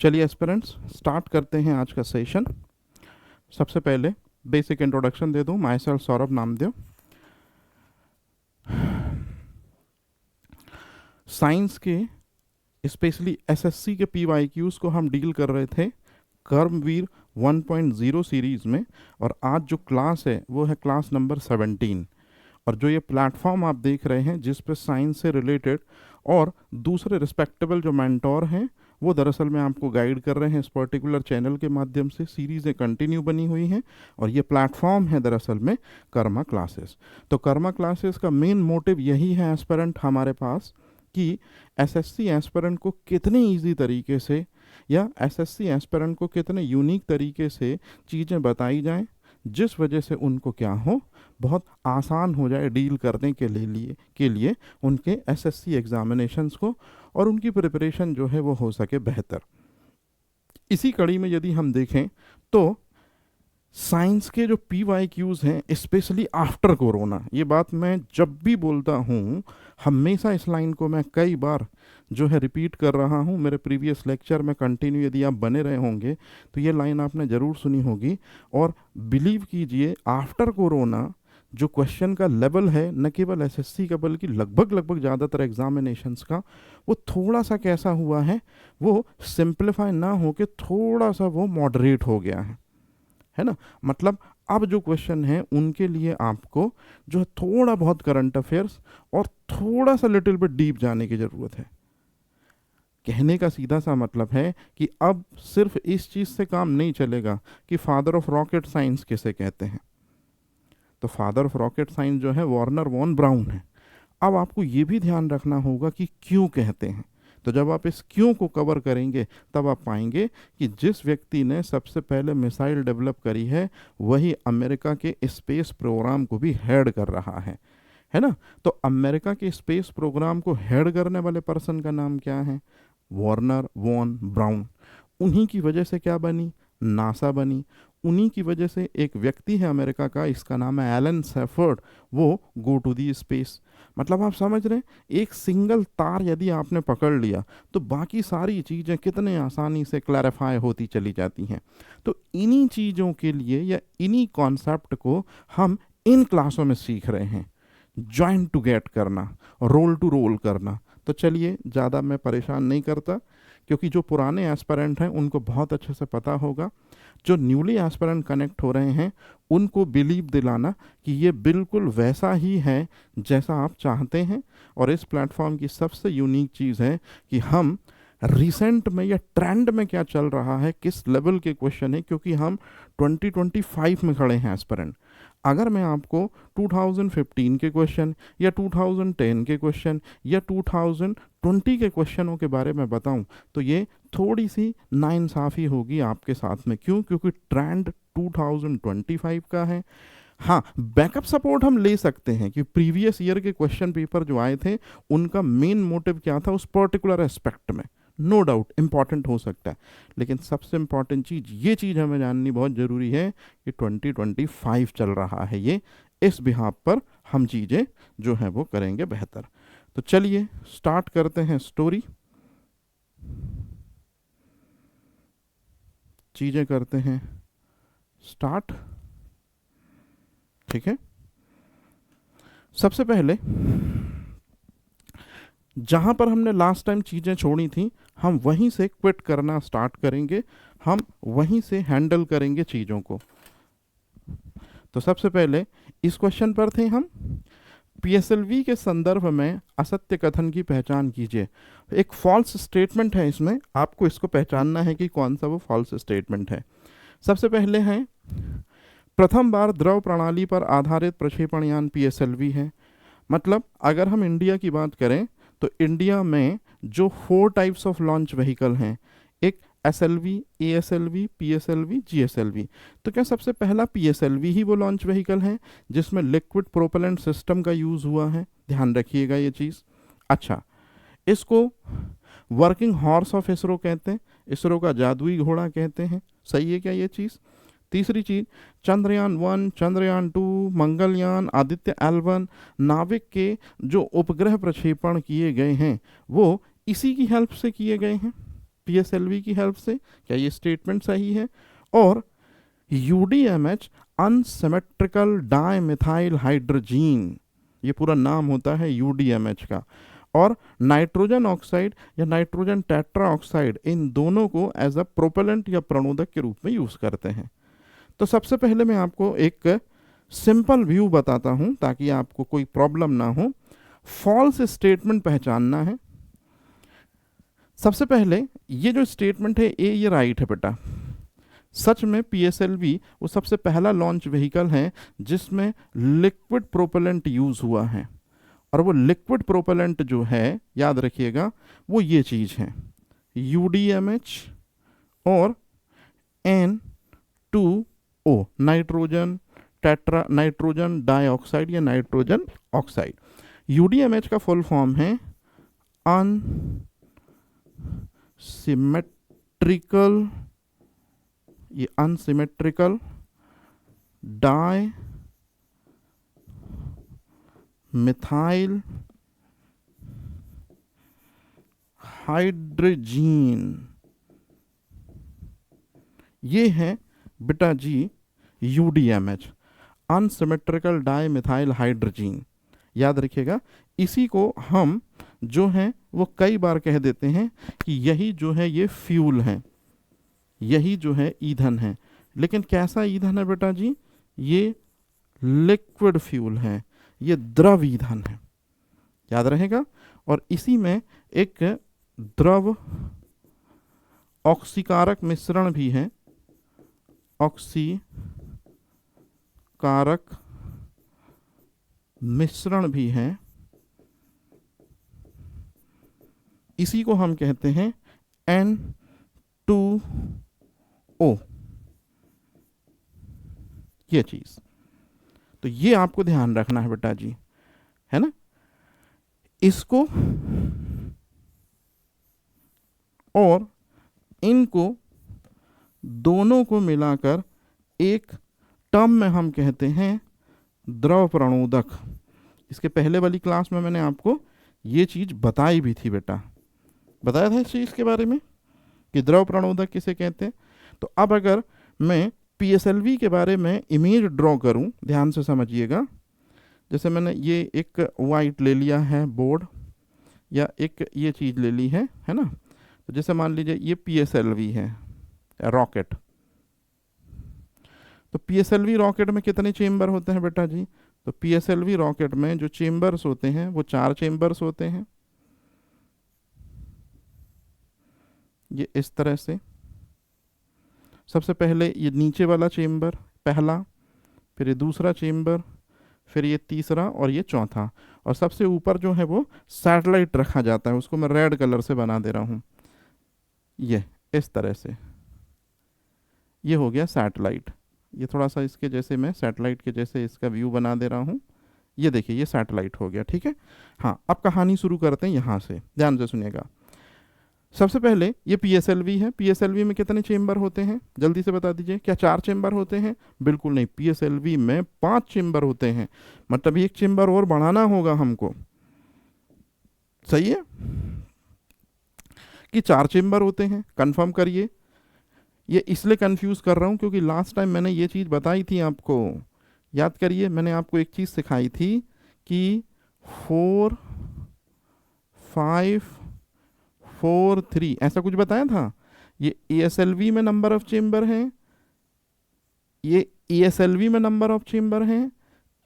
चलिए aspirants start करते हैं आज का सेशन। सबसे पहले बेसिक इंट्रोडक्शन दे दूं। My self Saurabh Namdev. Science के स्पेशली एसएससी के पीवाईक्यूज को हम डील कर रहे थे कर्मवीर 1.0 सीरीज़ में, और आज जो क्लास है वो है क्लास नंबर 17। और जो ये प्लेटफॉर्म आप देख रहे हैं जिस पे साइंस से रिलेटेड और दूसरे रिस्पेक्टेबल जो मेंटोर हैं वो दरअसल में आपको गाइड कर रहे हैं इस पर्टिकुलर चैनल के माध्यम से। सीरीज़ें कंटिन्यू बनी हुई हैं और ये प्लेटफॉर्म है दरअसल में कर्मा क्लासेस। तो कर्मा क्लासेस का मेन मोटिव यही है एस्पिरेंट हमारे पास कि एसएससी एस्पिरेंट को कितने इजी तरीके से या एसएससी एस्पिरेंट को कितने यूनिक तरीके से चीज़ें बताई जाएं जिस वजह से उनको क्या हो, बहुत आसान हो जाए डील करने के लिए उनके एसएससी एग्जामिनेशंस को, और उनकी प्रिपरेशन जो है वो हो सके बेहतर। इसी कड़ी में यदि हम देखें तो साइंस के जो पीवाईक्यूज हैं स्पेशली आफ्टर कोरोना, ये बात मैं जब भी बोलता हूँ हमेशा इस लाइन को मैं कई बार जो है रिपीट कर रहा हूँ। मेरे प्रीवियस लेक्चर में कंटिन्यू यदि आप बने रहे होंगे तो ये लाइन आपने ज़रूर सुनी होगी। और बिलीव कीजिए आफ्टर कोरोना जो क्वेश्चन का लेवल है न केवल एसएससी का बल्कि लगभग ज़्यादातर एग्जामिनेशंस का, वो थोड़ा सा कैसा हुआ है, वो सिंप्लीफाई ना होके थोड़ा सा वो मॉडरेट हो गया है ना। मतलब अब जो क्वेश्चन है उनके लिए आपको जो है थोड़ा बहुत करंट अफेयर्स और थोड़ा सा लिटिल बिट डीप जाने की ज़रूरत है। कहने का सीधा सा मतलब है कि अब सिर्फ इस चीज़ से काम नहीं चलेगा कि फादर ऑफ रॉकेट साइंस किसे कहते हैं। तो फादर ऑफ रॉकेट साइंस जो है वर्नर वॉन ब्राउन है। अब आपको ये भी ध्यान रखना होगा कि क्यों कहते हैं। तो जब आप इस क्यों को कवर करेंगे तब आप पाएंगे कि जिस व्यक्ति ने सबसे पहले मिसाइल डेवलप करी है वही अमेरिका के स्पेस प्रोग्राम को भी हेड कर रहा है ना। तो अमेरिका के स्पेस प्रोग्राम को हेड करने वाले पर्सन का नाम क्या है? Wernher von Braun. उन्हीं की वजह से क्या बनी? नासा बनी। उन्हीं की वजह से एक व्यक्ति है अमेरिका का, इसका नाम है एलन सेफर्ड, वो गो टू दी स्पेस। मतलब आप समझ रहे हैं, एक सिंगल तार यदि आपने पकड़ लिया तो बाकी सारी चीज़ें कितने आसानी से क्लैरिफाई होती चली जाती हैं। तो इन्हीं चीज़ों के लिए या इन्हीं कॉन्सेप्ट को हम इन क्लासों में सीख रहे हैं, ज्वाइन टू गेट करना, रोल टू रोल करना। तो चलिए ज़्यादा मैं परेशान नहीं करता, क्योंकि जो पुराने एस्पिरेंट हैं उनको बहुत अच्छे से पता होगा। जो न्यूली एस्पिरेंट कनेक्ट हो रहे हैं उनको बिलीव दिलाना कि ये बिल्कुल वैसा ही है जैसा आप चाहते हैं। और इस प्लेटफॉर्म की सबसे यूनिक चीज़ है कि हम रिसेंट में या ट्रेंड में क्या चल रहा है, किस लेवल के क्वेश्चन है, क्योंकि हम 2025 में खड़े हैं एस्पिरेंट। अगर मैं आपको 2015 के क्वेश्चन या 2010 के क्वेश्चन या 2020 के क्वेश्चनों के बारे में बताऊं तो ये थोड़ी सी नाइंसाफ़ी होगी आपके साथ में। क्यों? क्योंकि ट्रेंड 2025 का है। हाँ, बैकअप सपोर्ट हम ले सकते हैं कि प्रीवियस ईयर के क्वेश्चन पेपर जो आए थे उनका मेन मोटिव क्या था उस पर्टिकुलर एस्पेक्ट में, नो डाउट इम्पॉर्टेंट हो सकता है। लेकिन सबसे इम्पॉर्टेंट चीज़ ये चीज़ हमें जाननी बहुत ज़रूरी है कि 2025 चल रहा है, ये इस बिहाफ पर हम चीज़ें जो हैं वो करेंगे बेहतर। तो चलिए स्टार्ट करते हैं स्टोरी, चीज़ें करते हैं स्टार्ट। ठीक है, सबसे पहले जहाँ पर हमने लास्ट टाइम चीज़ें छोड़ी थी हम वहीं से क्विट करना स्टार्ट करेंगे, हम वहीं से हैंडल करेंगे चीज़ों को। तो सबसे पहले इस क्वेश्चन पर थे हम, पीएसएलवी के संदर्भ में असत्य कथन की पहचान कीजिए। एक फॉल्स स्टेटमेंट है, इसमें आपको इसको पहचानना है कि कौन सा वो फॉल्स स्टेटमेंट है। सबसे पहले है प्रथम बार द्रव प्रणाली पर आधारित प्रक्षेपण यान पीएसएलवी है। मतलब अगर हम इंडिया की बात करें तो इंडिया में जो 4 टाइप्स ऑफ लॉन्च व्हीकल हैं, एक एसएलवी, एएसएलवी, पीएसएलवी, जीएसएलवी। तो क्या सबसे पहला पीएसएलवी ही वो लॉन्च व्हीकल है जिसमें लिक्विड प्रोपेलेंट सिस्टम का यूज़ हुआ है? ध्यान रखिएगा ये चीज़। अच्छा, इसको वर्किंग हॉर्स ऑफ इसरो कहते हैं, इसरो का जादुई घोड़ा कहते हैं। सही है क्या ये चीज़? तीसरी चीज़, चंद्रयान 1, चंद्रयान 2, मंगलयान, आदित्य L1 नाविक के जो उपग्रह प्रक्षेपण किए गए हैं वो इसी की हेल्प से किए गए हैं। पीएसएलवी की हेल्प से। क्या ये स्टेटमेंट सही है? और यूडीएमएच अनसिमेट्रिकल डाइमिथाइल हाइड्रोजीन, ये पूरा नाम होता है यूडीएमएच का। और नाइट्रोजन ऑक्साइड या नाइट्रोजन टेट्रा ऑक्साइड, इन दोनों को एज अ प्रोपेलेंट या प्रणोदक के रूप में यूज करते हैं। तो सबसे पहले मैं आपको एक सिंपल व्यू बताता हूं ताकि आपको कोई प्रॉब्लम ना हो। फॉल्स स्टेटमेंट पहचानना है। सबसे पहले ये जो स्टेटमेंट है ए, ये राइट है बेटा। सच में पीएसएलवी वो सबसे पहला लॉन्च व्हीकल है जिसमें लिक्विड प्रोपेलेंट यूज हुआ है। और वो लिक्विड प्रोपेलेंट जो है, याद रखिएगा, वो ये चीज है, यूडीएमएच और N2O, nitrogen tetra nitrogen dioxide या नाइट्रोजन ऑक्साइड। यूडीएमएच का फुल फॉर्म है अनसिमेट्रिकल, ये अनसिमेट्रिकल डाई मिथाइल हाइड्रोजीन, ये है बेटा जी यूडीएमएच, अनसिमेट्रिकल डाई मिथाइल हाइड्रोजीन। याद रखिएगा, इसी को हम जो है वो कई बार कह देते हैं कि यही जो है ये फ्यूल है, यही जो है ईंधन है। लेकिन कैसा ईंधन है बेटा जी? ये लिक्विड फ्यूल है, ये द्रव ईंधन है, याद रहेगा। और इसी में एक द्रव ऑक्सीकारक मिश्रण भी है, ऑक्सीकारक मिश्रण भी है, इसी को हम कहते हैं N2O, ये चीज। तो ये आपको ध्यान रखना है बेटा जी, है ना। इसको और इनको दोनों को मिलाकर एक टर्म में हम कहते हैं द्रव प्रणोदक। इसके पहले वाली क्लास में मैंने आपको ये चीज बताई भी थी बेटा, बताया था इस चीज के बारे में कि द्रव प्रणोदक किसे कहते हैं। तो अब अगर मैं पीएसएलवी के बारे में इमेज ड्रॉ करूं, ध्यान से समझिएगा। जैसे मैंने ये एक वाइट ले लिया है बोर्ड, या एक ये चीज़ ले ली है ना। तो जैसे मान लीजिए ये पीएसएलवी है रॉकेट। तो पीएसएलवी रॉकेट में कितने चेम्बर होते हैं बेटा जी? तो पीएसएलवी रॉकेट में जो चेम्बर्स होते हैं वो 4 चेम्बर्स होते हैं। ये इस तरह से, सबसे पहले ये नीचे वाला चेम्बर पहला, फिर ये दूसरा चेम्बर, फिर ये तीसरा और ये चौथा, और सबसे ऊपर जो है वो सैटेलाइट रखा जाता है। उसको मैं रेड कलर से बना दे रहा हूँ, ये इस तरह से, ये हो गया सैटेलाइट। ये थोड़ा सा इसके जैसे मैं सैटेलाइट के जैसे इसका व्यू बना दे रहा हूँ। ये देखिए ये सैटेलाइट हो गया, ठीक है। हाँ, अब कहानी शुरू करते हैं यहाँ से, ध्यान से सुनिएगा। सबसे पहले ये पीएसएलवी है। पीएसएलवी में कितने चेम्बर होते हैं? जल्दी से बता दीजिए। क्या 4 चेम्बर होते हैं? बिल्कुल नहीं, पीएसएलवी में 5 चेम्बर होते हैं। मतलब एक चेम्बर और बढ़ाना होगा हमको, सही है कि 4 चेम्बर होते हैं? कंफर्म करिए। ये इसलिए कंफ्यूज कर रहा हूं क्योंकि लास्ट टाइम मैंने ये चीज़ बताई थी आपको, याद करिए। मैंने आपको एक चीज़ सिखाई थी कि 4 5 4 3 ऐसा कुछ बताया था। ये ESLV में नंबर ऑफ चेम्बर हैं, ये ESLV में नंबर ऑफ चेम्बर हैं,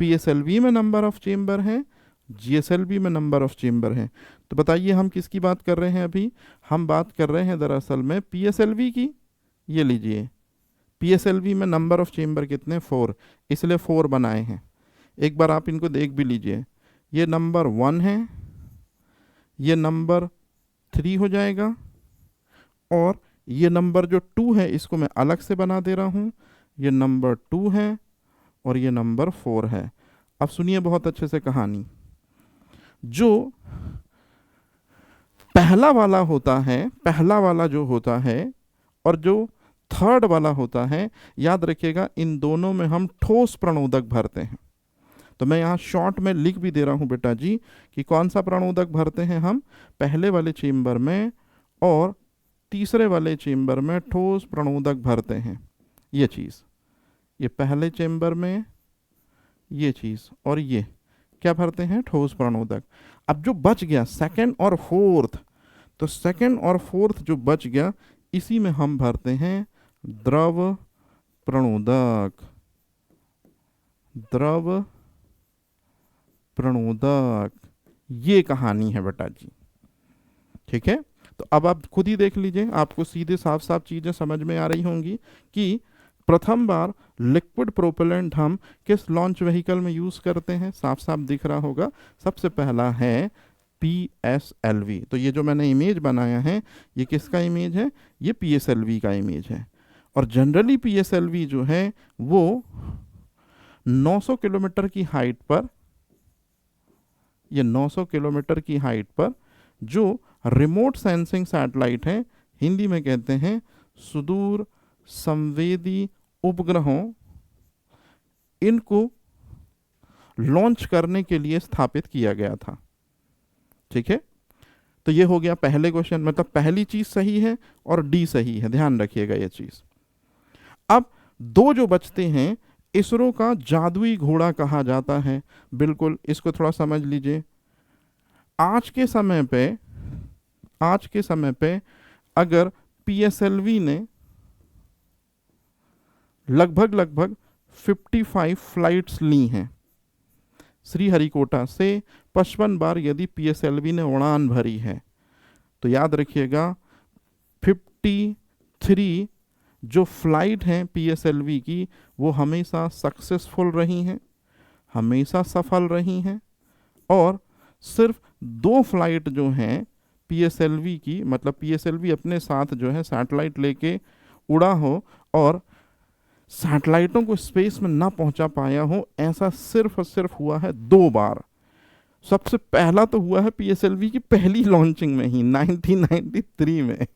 PSLV में नंबर ऑफ चेम्बर हैं, GSLV में नंबर ऑफ चेम्बर हैं। तो बताइए हम किसकी बात कर रहे हैं अभी? हम बात कर रहे हैं दरअसल में PSLV की। ये लीजिए, PSLV में नंबर ऑफ चेम्बर कितने? 4, इसलिए 4 बनाए हैं। एक बार आप इनको देख भी लीजिए, ये नंबर 1 है, ये नंबर 3 हो जाएगा, और ये नंबर जो 2 है इसको मैं अलग से बना दे रहा हूँ। ये नंबर 2 है और ये नंबर 4 है। अब सुनिए बहुत अच्छे से कहानी। जो पहला वाला होता है, पहला वाला जो होता है, और जो थर्ड वाला होता है, याद रखिएगा इन दोनों में हम ठोस प्रणोदक भरते हैं। तो मैं यहाँ शॉर्ट में लिख भी दे रहा हूँ बेटा जी कि कौन सा प्रणोदक भरते हैं हम, पहले वाले चेम्बर में और तीसरे वाले चेम्बर में ठोस प्रणोदक भरते हैं, ये चीज़, ये पहले चेम्बर में ये चीज़, और ये क्या भरते हैं, ठोस प्रणोदक। अब जो बच गया सेकंड और फोर्थ, तो सेकंड और फोर्थ जो बच गया इसी में हम भरते हैं द्रव प्रणोदक, द्रव प्रणोदक। ये कहानी है बेटा जी, ठीक है। तो अब आप खुद ही देख लीजिए, आपको सीधे साफ साफ चीजें समझ में आ रही होंगी कि प्रथम बार लिक्विड प्रोपेलेंट हम किस लॉन्च व्हीकल में यूज करते हैं, साफ साफ दिख रहा होगा। सबसे पहला है PSLV। तो ये जो मैंने इमेज बनाया है ये किसका इमेज है, ये PSLV का इमेज है। और जनरली PSLV जो है वो 900 किलोमीटर की हाइट पर, ये 900 किलोमीटर की हाइट पर जो रिमोट सेंसिंग सैटेलाइट है, हिंदी में कहते हैं सुदूर संवेदी उपग्रहों, इनको लॉन्च करने के लिए स्थापित किया गया था, ठीक है। तो ये हो गया पहले क्वेश्चन, मतलब पहली चीज सही है और डी सही है, ध्यान रखिएगा ये चीज। अब दो जो बचते हैं, इसरो का जादुई घोड़ा कहा जाता है, बिल्कुल इसको थोड़ा समझ लीजिए। आज के समय पे अगर PSLV ने लगभग 55 फ्लाइट्स ली हैं, श्रीहरिकोटा से 55 बार यदि PSLV ने उड़ान भरी है, तो याद रखिएगा 53 जो फ्लाइट हैं PSLV की वो हमेशा सक्सेसफुल रही हैं, हमेशा सफल रही हैं। और सिर्फ 2 फ्लाइट जो हैं PSLV की, मतलब PSLV अपने साथ जो है सैटेलाइट लेके उड़ा हो और सैटेलाइटों को स्पेस में ना पहुंचा पाया हो, ऐसा सिर्फ और सिर्फ हुआ है 2 बार। सबसे पहला तो हुआ है PSLV की पहली लॉन्चिंग में ही 1993 में,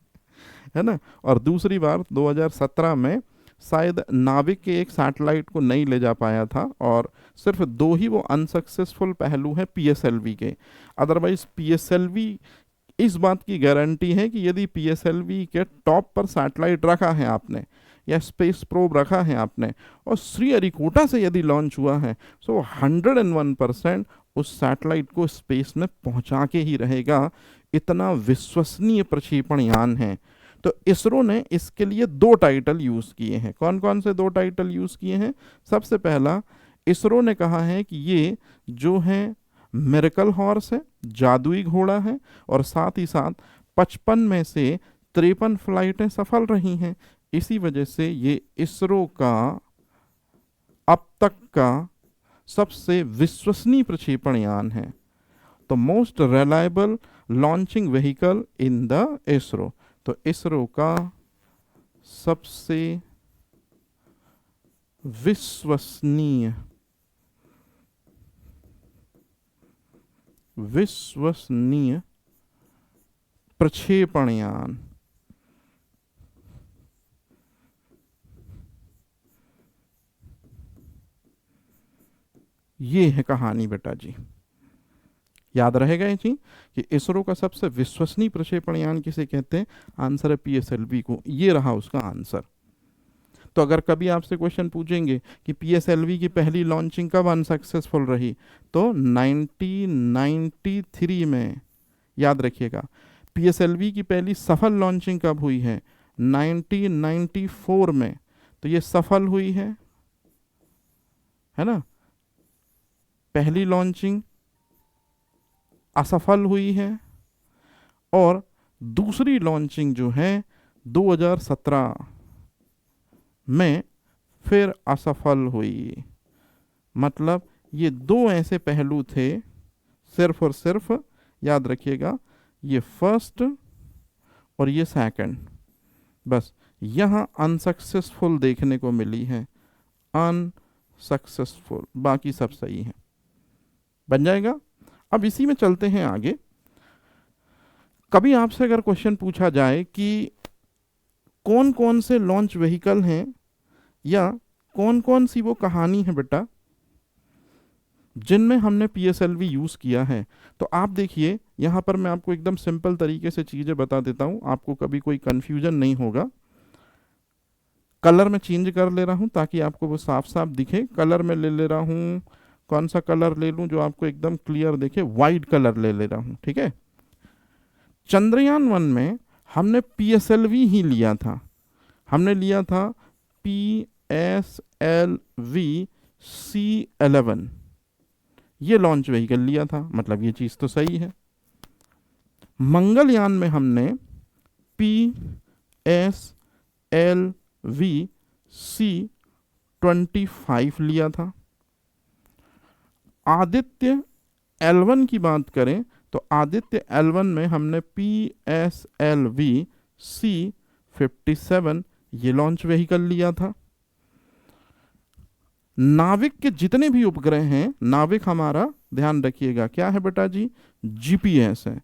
है ना। और दूसरी बार 2017 में शायद नाविक के एक सैटेलाइट को नहीं ले जा पाया था, और सिर्फ 2 ही वो अनसक्सेसफुल पहलू है PSLV के। अदरवाइज PSLV इस बात की गारंटी है कि यदि PSLV के टॉप पर सैटेलाइट रखा है आपने या स्पेस प्रोब रखा है आपने और श्रीहरिकोटा से यदि लॉन्च हुआ है, तो 101% उस सैटेलाइट को स्पेस में पहुंचा के ही रहेगा। इतना विश्वसनीय प्रक्षेपण यान है। तो इसरो ने इसके लिए 2 टाइटल यूज किए हैं। कौन कौन से 2 टाइटल यूज किए हैं? सबसे पहला, इसरो ने कहा है कि ये जो है मिरेकल हॉर्स है, जादुई घोड़ा है, और साथ ही साथ 55 में से 53 फ्लाइटें सफल रही हैं। इसी वजह से ये इसरो का अब तक का सबसे विश्वसनीय प्रक्षेपण यान है। तो most reliable launching vehicle in the ISRO. तो इसरो का सबसे विश्वसनीय प्रक्षेपण यान, ये है कहानी बेटा जी। याद रहेगा ये चीज कि इसरो का सबसे विश्वसनीय प्रक्षेपण यान किसे कहते हैं? आंसर है PSLV को। ये रहा उसका आंसर। तो अगर कभी आपसे क्वेश्चन पूछेंगे कि PSLV की पहली लॉन्चिंग कब अनसक्सेसफुल रही, तो 1993 में। याद रखिएगा PSLV की पहली सफल लॉन्चिंग कब हुई है? 1994 में। तो ये सफल हुई है ना। पहली लॉन्चिंग असफल हुई है और दूसरी लॉन्चिंग जो है 2017 में फिर असफल हुई। मतलब ये 2 ऐसे पहलू थे, सिर्फ और सिर्फ याद रखिएगा, ये फर्स्ट और ये सेकंड, बस यहाँ अनसक्सेसफुल देखने को मिली है, अनसक्सेसफुल, बाकी सब सही है। बन जाएगा। अब इसी में चलते हैं आगे। कभी आपसे अगर क्वेश्चन पूछा जाए कि कौन कौन से लॉन्च व्हीकल हैं या कौन कौन सी वो कहानी है बेटा जिनमें हमने PSLV यूज़ किया है। तो आप देखिए यहाँ पर मैं आपको एकदम सिंपल तरीके से चीज़ें बता देता हूँ, आपको कभी कोई कन्फ्यूजन नहीं होगा। कलर में चेंज कर ले रहा हूँ ताकि आपको वो साफ साफ दिखे। कलर में ले ले रहा हूँ, कौन सा कलर ले लूँ जो आपको एकदम क्लियर दिखे? वाइट कलर ले ले रहा हूँ, ठीक है। चंद्रयान 1 में हमने PSLV ही लिया था, हमने लिया था PSLV C11, ये लॉन्च व्हीकल लिया था, मतलब ये चीज़ तो सही है। मंगलयान में हमने PSLV C25 लिया था। आदित्य L1 की बात करें तो आदित्य L1 में हमने PSLV C57 ये लॉन्च व्हीकल लिया था। नाविक के जितने भी उपग्रह हैं, नाविक हमारा ध्यान रखिएगा क्या है बेटा जी? GPS है।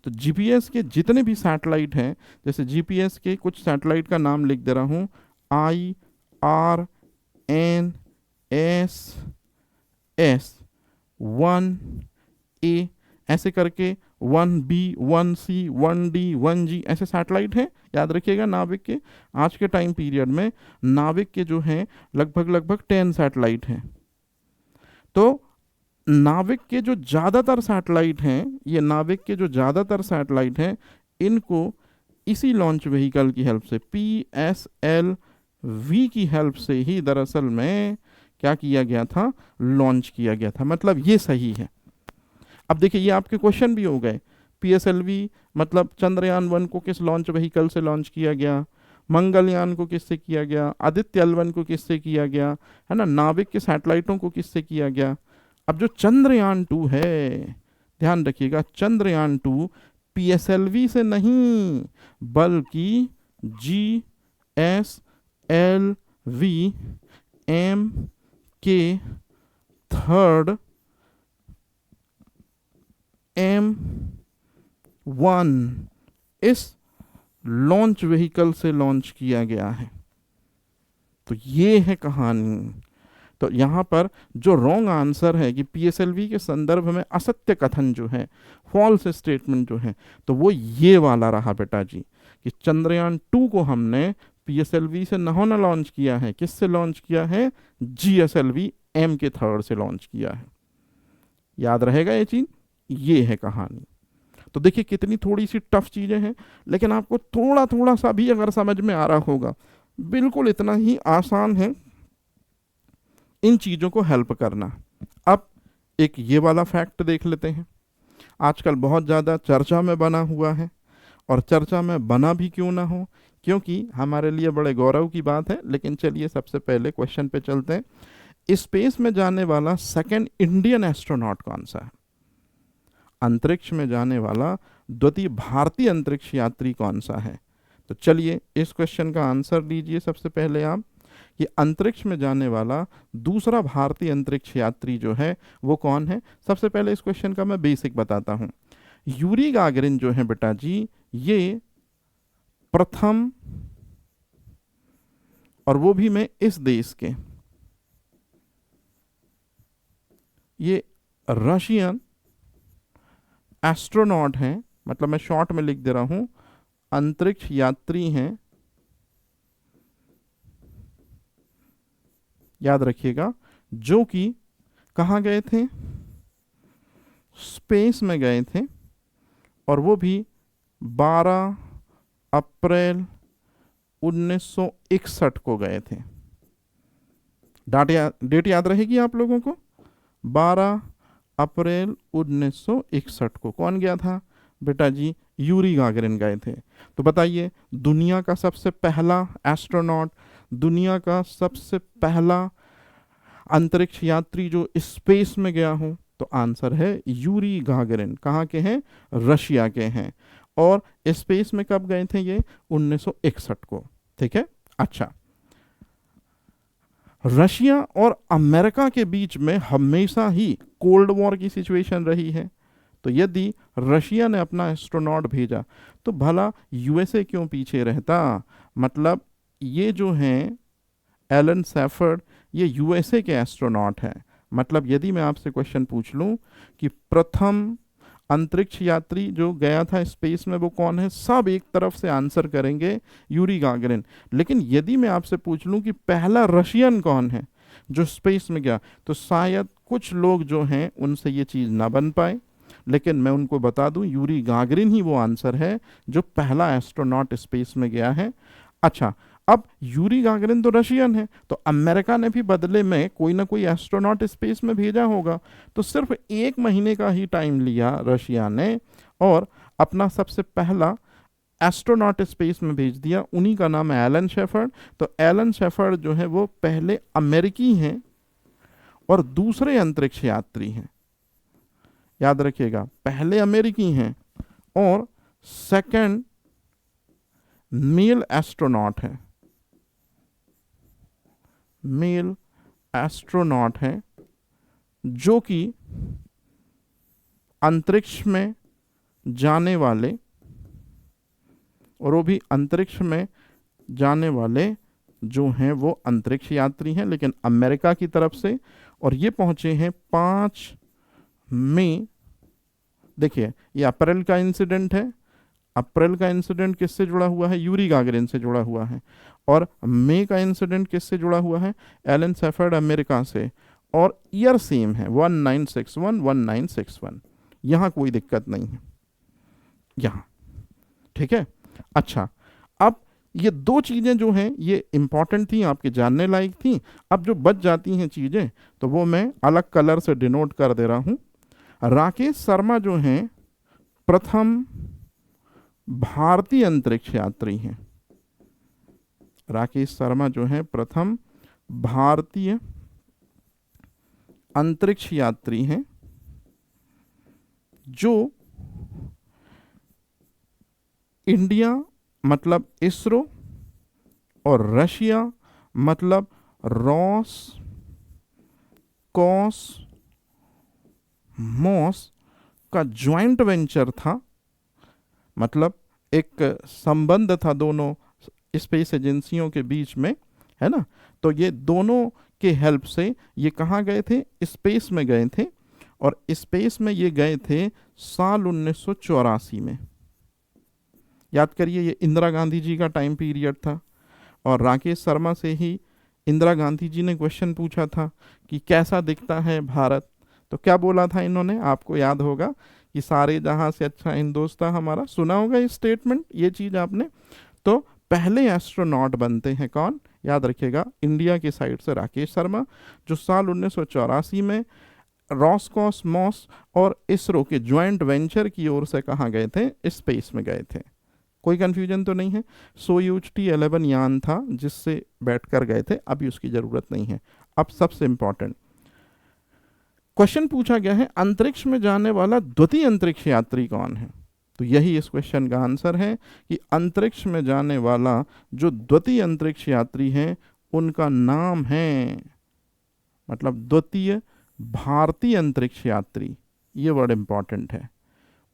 तो GPS के जितने भी सैटेलाइट हैं, जैसे GPS के कुछ सैटेलाइट का नाम लिख दे रहा हूँ, IRNSS-1A, ऐसे करके 1B, 1C, 1D, 1G ऐसे सैटेलाइट हैं, याद रखिएगा। नाविक के आज के टाइम पीरियड में नाविक के जो हैं लगभग 10 सैटेलाइट हैं। तो नाविक के जो ज़्यादातर सैटेलाइट हैं, ये नाविक के जो ज़्यादातर सैटेलाइट हैं, इनको इसी लॉन्च व्हीकल की हेल्प से, PSLV की हेल्प से ही दरअसल में क्या किया गया था? लॉन्च किया गया था। मतलब ये सही है। अब देखिए ये आपके क्वेश्चन भी हो गए। PSLV मतलब चंद्रयान 1 को किस लॉन्च व्हीकल से लॉन्च किया गया, मंगलयान को किससे किया गया, आदित्य L1 को किससे किया गया, है ना, नाविक के सैटेलाइटों को किससे किया गया। अब जो चंद्रयान 2 है, ध्यान रखिएगा, चंद्रयान 2 PSLV से नहीं बल्कि GSLV M3 M1 इस लॉन्च व्हीकल से लॉन्च किया गया है। तो ये है कहानी। तो यहाँ पर जो रॉन्ग आंसर है कि PSLV के संदर्भ में असत्य कथन जो है, फॉल्स स्टेटमेंट जो है, तो वो ये वाला रहा बेटा जी, कि चंद्रयान 2 को हमने PSLV से न लॉन्च किया है। किससे लॉन्च किया है? GSLV M3 से लॉन्च किया है। याद रहेगा ये चीज, ये है कहानी। तो देखिए कितनी थोड़ी सी टफ चीजें हैं, लेकिन आपको थोड़ा थोड़ा सा भी अगर समझ में आ रहा होगा, बिल्कुल इतना ही आसान है इन चीजों को हेल्प करना। अब एक ये वाला फैक्ट देख लेते हैं, आजकल बहुत ज़्यादा चर्चा में बना हुआ है, और चर्चा में बना भी क्यों ना हो, क्योंकि हमारे लिए बड़े गौरव की बात है। लेकिन चलिए सबसे पहले क्वेश्चन पे चलते हैं। स्पेस में जाने वाला सेकंड इंडियन एस्ट्रोनॉट कौन सा है? अंतरिक्ष में जाने वाला द्वितीय भारतीय अंतरिक्ष यात्री कौन सा है? तो चलिए इस क्वेश्चन का आंसर दीजिए सबसे पहले आप, कि अंतरिक्ष में जाने वाला दूसरा भारतीय अंतरिक्ष यात्री जो है वो कौन है। सबसे पहले इस क्वेश्चन का मैं बेसिक बताता हूं। यूरी गागरिन जो है बेटा जी, ये प्रथम, और वो भी मैं इस देश के, ये रशियन एस्ट्रोनॉट हैं, मतलब मैं शॉर्ट में लिख दे रहा हूं, अंतरिक्ष यात्री हैं। याद रखिएगा, जो कि कहाँ गए थे? स्पेस में गए थे, और वो भी 12 अप्रैल 1961 को गए थे। डेट याद रहेगी आप लोगों को, 12 अप्रैल 1961 को कौन गया था बेटा जी? यूरी गागरिन गए थे। तो बताइए, दुनिया का सबसे पहला एस्ट्रोनॉट, दुनिया का सबसे पहला अंतरिक्ष यात्री जो स्पेस में गया हो, तो आंसर है यूरी गागरिन। कहाँ के हैं? रशिया के हैं। और स्पेस में कब गए थे ये? 1961 को। ठीक है, अच्छा। रशिया और अमेरिका के बीच में हमेशा ही कोल्ड वॉर की सिचुएशन रही है। तो यदि रशिया ने अपना एस्ट्रोनॉट भेजा तो भला यूएसए क्यों पीछे रहता? मतलब ये जो हैं एलन सैफर्ड, ये यूएसए के एस्ट्रोनॉट हैं, मतलब यदि मैं आपसे क्वेश्चन पूछ लूं कि प्रथम अंतरिक्ष यात्री जो गया था स्पेस में वो कौन है, सब एक तरफ से आंसर करेंगे यूरी गागरिन। लेकिन यदि मैं आपसे पूछ लूं कि पहला रशियन कौन है जो स्पेस में गया, तो शायद कुछ लोग जो हैं उनसे ये चीज़ ना बन पाए। लेकिन मैं उनको बता दूं यूरी गागरिन ही वो आंसर है जो पहला एस्ट्रोनॉट स्पेस में गया है। अच्छा, अब यूरी गागरिन तो रशियन है, तो अमेरिका ने भी बदले में कोई ना कोई एस्ट्रोनॉट स्पेस में भेजा होगा। तो सिर्फ 1 महीने का ही टाइम लिया रशिया ने और अपना सबसे पहला एस्ट्रोनॉट स्पेस में भेज दिया। उन्हीं का नाम है एलन शेफर्ड। तो एलन शेफर्ड जो है वो पहले अमेरिकी हैं और दूसरे अंतरिक्ष यात्री हैं। याद रखिएगा, पहले अमेरिकी हैं और सेकंड मेल एस्ट्रोनॉट है, मेल एस्ट्रोनॉट है जो कि अंतरिक्ष में जाने वाले, और वो भी अंतरिक्ष में जाने वाले जो हैं वो अंतरिक्ष यात्री हैं लेकिन अमेरिका की तरफ से। और ये पहुंचे हैं 5 मई। देखिए ये अप्रैल का इंसिडेंट है। अप्रैल का इंसिडेंट किससे जुड़ा हुआ है, यूरी गागरिन से जुड़ा हुआ है। और मई का इंसिडेंट किससे जुड़ा हुआ है, एलन शेफर्ड अमेरिका से। और ईयर सेम है 1961 1961। यहाँ कोई दिक्कत नहीं है यहाँ, ठीक है। अच्छा, अब ये 2 चीज़ें जो हैं ये इंपॉर्टेंट थी, आपके जानने लायक थी। अब जो बच जाती हैं चीज़ें तो वो मैं अलग कलर से डिनोट कर दे रहा हूँ। राकेश शर्मा जो हैं प्रथम भारतीय अंतरिक्ष यात्री हैं। राकेश शर्मा जो हैं प्रथम भारतीय अंतरिक्ष यात्री हैं जो इंडिया मतलब इसरो और रशिया मतलब रॉस कॉस मॉस का ज्वाइंट वेंचर था। मतलब एक संबंध था दोनों स्पेस एजेंसियों के बीच में, है ना। तो ये दोनों के हेल्प से ये कहाँ गए थे, स्पेस में गए थे। और स्पेस में ये गए थे साल 1984 में। याद करिए ये इंदिरा गांधी जी का टाइम पीरियड था और राकेश शर्मा से ही इंदिरा गांधी जी ने क्वेश्चन पूछा था कि कैसा दिखता है भारत। तो क्या बोला था इन्होंने, आपको याद होगा कि सारे जहां से अच्छा हिंदुस्तान हमारा, सुना होगा ये स्टेटमेंट, ये चीज़ आपने। तो पहले एस्ट्रोनॉट बनते हैं कौन, याद रखिएगा, इंडिया की साइड से राकेश शर्मा, जो साल 1984 में रॉसकॉसमॉस और इसरो के ज्वाइंट वेंचर की ओर से कहाँ गए थे, स्पेस में गए थे। कोई कंफ्यूजन तो नहीं है। सोयूज T11 यान था जिससे बैठकर गए थे, अभी उसकी ज़रूरत नहीं है। अब सबसे इंपॉर्टेंट क्वेश्चन पूछा गया है, अंतरिक्ष में जाने वाला द्वितीय अंतरिक्ष यात्री कौन है। तो यही इस क्वेश्चन का आंसर है कि अंतरिक्ष में जाने वाला जो द्वितीय अंतरिक्ष यात्री हैं उनका नाम है, मतलब द्वितीय भारतीय अंतरिक्ष यात्री, ये वर्ड इंपॉर्टेंट है,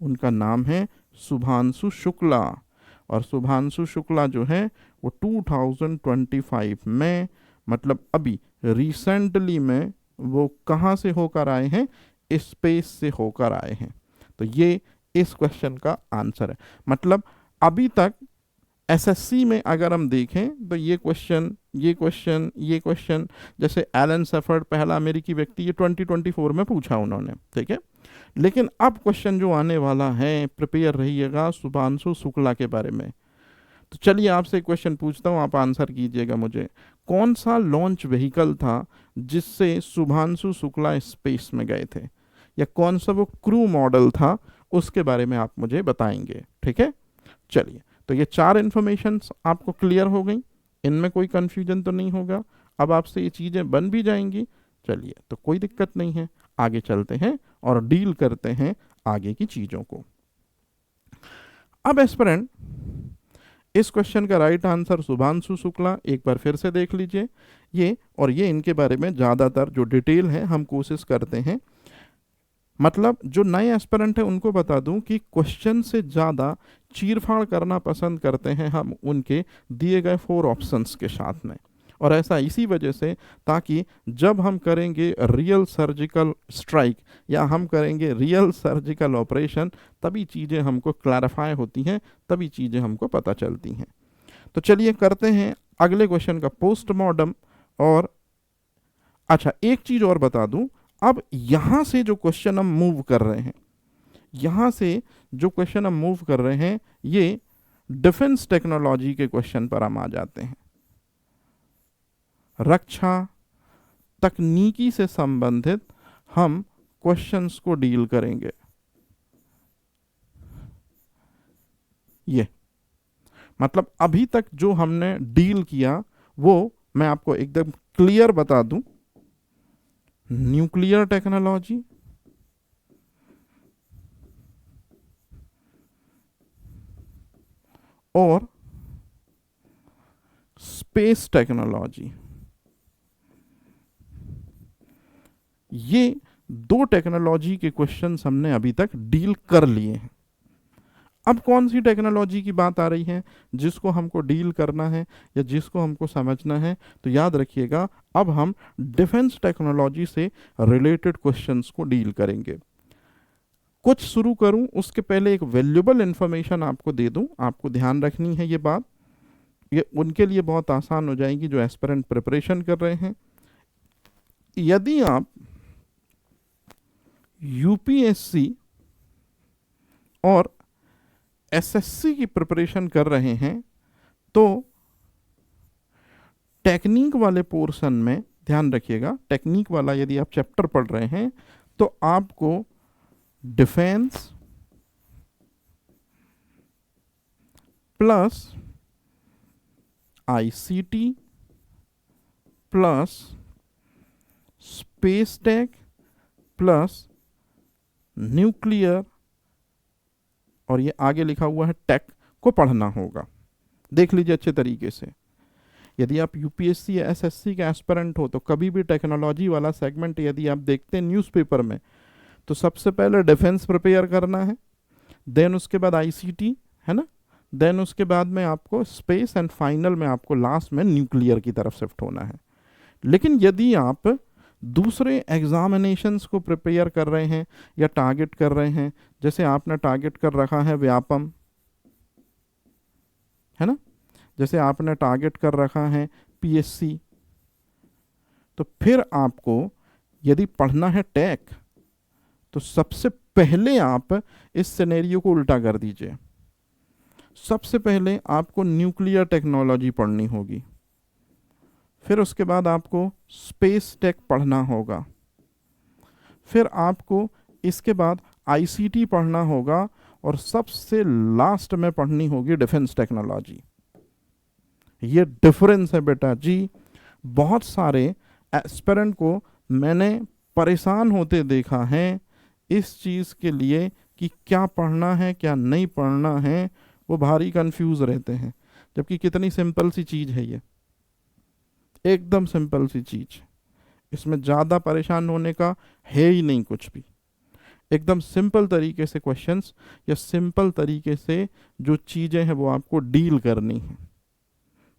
उनका नाम है शुभांशु शुक्ला। और शुभांशु शुक्ला जो है वो 2025 में, मतलब अभी रिसेंटली में, वो कहाँ से होकर आए हैं, स्पेस से होकर आए हैं। तो ये इस क्वेश्चन का आंसर है। मतलब अभी तक एसएससी में अगर हम देखें तो ये क्वेश्चन जैसे एलन शेफर्ड पहला अमेरिकी व्यक्ति, ये 2024 में पूछा उन्होंने, ठीक है। लेकिन अब क्वेश्चन जो आने वाला है, प्रिपेयर रहिएगा, शुभांशु शुक्ला के बारे में। तो चलिए आपसे क्वेश्चन पूछता हूँ, आप आंसर कीजिएगा मुझे। कौन सा लॉन्च व्हीकल था जिससे शुभांशु शुक्ला स्पेस में गए थे, या कौन सा वो क्रू मॉडल था, उसके बारे में आप मुझे बताएंगे, ठीक है। चलिए, तो ये 4 इन्फॉर्मेशन आपको क्लियर हो गई, इनमें कोई कंफ्यूजन तो नहीं होगा। अब आपसे ये चीज़ें बन भी जाएंगी। चलिए, तो कोई दिक्कत नहीं है, आगे चलते हैं और डील करते हैं आगे की चीज़ों को। अब एस्पिरेंट, इस क्वेश्चन का राइट आंसर शुभांशु शुक्ला, एक बार फिर से देख लीजिए ये, और ये इनके बारे में ज़्यादातर जो डिटेल है हम कोशिश करते हैं। मतलब जो नए एस्पिरेंट हैं उनको बता दूं कि क्वेश्चन से ज़्यादा चीरफाड़ करना पसंद करते हैं हम उनके दिए गए 4 ऑप्शंस के साथ में। और ऐसा इसी वजह से ताकि जब हम करेंगे रियल सर्जिकल स्ट्राइक या हम करेंगे रियल सर्जिकल ऑपरेशन, तभी चीज़ें हमको क्लैरिफाई होती हैं, तभी चीज़ें हमको पता चलती हैं। तो चलिए करते हैं अगले क्वेश्चन का पोस्टमार्टम। और अच्छा, एक चीज़ और बता दूं, अब यहाँ से जो क्वेश्चन हम मूव कर रहे हैं, यहाँ से जो क्वेश्चन हम मूव कर रहे हैं, ये डिफेंस टेक्नोलॉजी के क्वेश्चन पर हम आ जाते हैं। रक्षा तकनीकी से संबंधित हम क्वेश्चंस को डील करेंगे। ये मतलब अभी तक जो हमने डील किया वो मैं आपको एकदम क्लियर बता दूं। न्यूक्लियर टेक्नोलॉजी, और स्पेस टेक्नोलॉजी, ये दो टेक्नोलॉजी के क्वेश्चंस हमने अभी तक डील कर लिए हैं। अब कौन सी टेक्नोलॉजी की बात आ रही है जिसको हमको डील करना है या जिसको हमको समझना है, तो याद रखिएगा अब हम डिफेंस टेक्नोलॉजी से रिलेटेड क्वेश्चंस को डील करेंगे। कुछ शुरू करूं उसके पहले एक वैल्यूएबल इंफॉर्मेशन आपको दे दूं, आपको ध्यान रखनी है ये बात, ये उनके लिए बहुत आसान हो जाएगी जो एस्पिरेंट प्रिपरेशन कर रहे हैं। यदि आप यूपीएससी और एसएससी की प्रिपरेशन कर रहे हैं तो टेक्निक वाले पोर्शन में ध्यान रखिएगा, टेक्निक वाला यदि आप चैप्टर पढ़ रहे हैं तो आपको defence plus ICT plus space tech plus nuclear, और ये आगे लिखा हुआ है टेक, को पढ़ना होगा। देख लीजिए अच्छे तरीके से, यदि आप यूपीएससी या एसएससी के एस्पिरेंट हो तो कभी भी टेक्नोलॉजी वाला सेगमेंट यदि आप देखते हैं न्यूज़पेपर में, तो सबसे पहले डिफेंस प्रिपेयर करना है, देन उसके बाद आईसीटी, है ना, देन उसके बाद में आपको स्पेस, एंड फाइनल में आपको लास्ट में न्यूक्लियर की तरफ शिफ्ट होना है। लेकिन यदि आप दूसरे एग्जामिनेशंस को प्रिपेयर कर रहे हैं या टारगेट कर रहे हैं, जैसे आपने टारगेट कर रखा है व्यापम, है ना, जैसे आपने टारगेट कर रखा है पीएससी, तो फिर आपको यदि पढ़ना है टेक तो सबसे पहले आप इस सिनेरियो को उल्टा कर दीजिए। सबसे पहले आपको न्यूक्लियर टेक्नोलॉजी पढ़नी होगी, फिर उसके बाद आपको स्पेस टेक पढ़ना होगा, फिर आपको इसके बाद आईसीटी पढ़ना होगा, और सबसे लास्ट में पढ़नी होगी डिफेंस टेक्नोलॉजी। ये डिफरेंस है बेटा जी। बहुत सारे एस्पिरेंट को मैंने परेशान होते देखा है इस चीज़ के लिए कि क्या पढ़ना है क्या नहीं पढ़ना है, वो भारी कंफ्यूज रहते हैं, जबकि कितनी सिंपल सी चीज़ है ये, एकदम सिंपल सी चीज़, इसमें ज़्यादा परेशान होने का है ही नहीं कुछ भी। एकदम सिंपल तरीके से क्वेश्चंस या सिंपल तरीके से जो चीज़ें हैं वो आपको डील करनी है।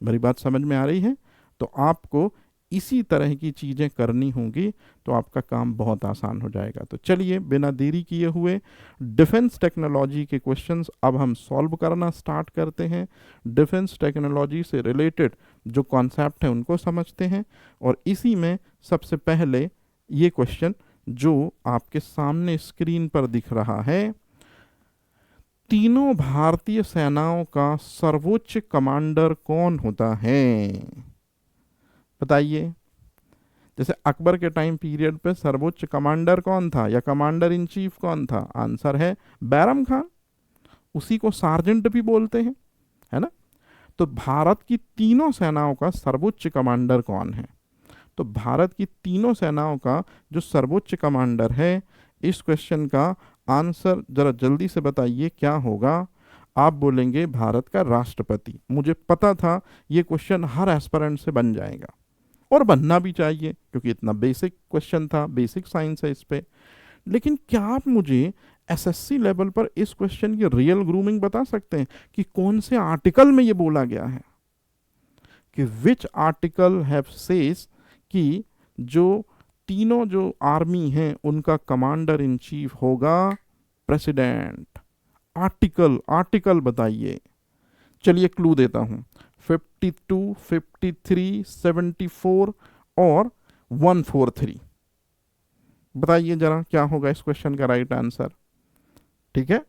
मेरी बात समझ में आ रही है? तो आपको इसी तरह की चीज़ें करनी होंगी तो आपका काम बहुत आसान हो जाएगा। तो चलिए बिना देरी किए हुए डिफेंस टेक्नोलॉजी के क्वेश्चंस अब हम सॉल्व करना स्टार्ट करते हैं। डिफेंस टेक्नोलॉजी से रिलेटेड जो कॉन्सेप्ट है उनको समझते हैं, और इसी में सबसे पहले ये क्वेश्चन जो आपके सामने स्क्रीन पर दिख रहा है, तीनों भारतीय सेनाओं का सर्वोच्च कमांडर कौन होता है? बताइए। जैसे अकबर के टाइम पीरियड पे सर्वोच्च कमांडर कौन था या कमांडर इन चीफ कौन था? आंसर है बैरम खान, उसी को सार्जेंट भी बोलते हैं, है ना। तो भारत की तीनों सेनाओं का सर्वोच्च कमांडर कौन है? तो भारत की तीनों सेनाओं का जो सर्वोच्च कमांडर है, इस क्वेश्चन का आंसर जरा जल्दी से बताइए क्या होगा? आप बोलेंगे भारत का राष्ट्रपति। मुझे पता था ये क्वेश्चन हर एस्पिरेंट से बन जाएगा, और बनना भी चाहिए क्योंकि इतना बेसिक क्वेश्चन था, बेसिक साइंस है इस पे। लेकिन क्या आप मुझे एसएससी लेवल पर इस क्वेश्चन की रियल ग्रूमिंग बता सकते हैं कि कौन से आर्टिकल में ये बोला गया है? कि विच आर्टिकल हैव सेज कि जो तीनों जो आर्मी हैं उनका कमांडर इन चीफ होगा प्रेसिडेंट। आर्टिकल आर्टिकल बताइए। चलिए क्लू देता हूं, 52, 53, 74 और 143। बताइए जरा क्या होगा इस क्वेश्चन का राइट आंसर। ठीक है,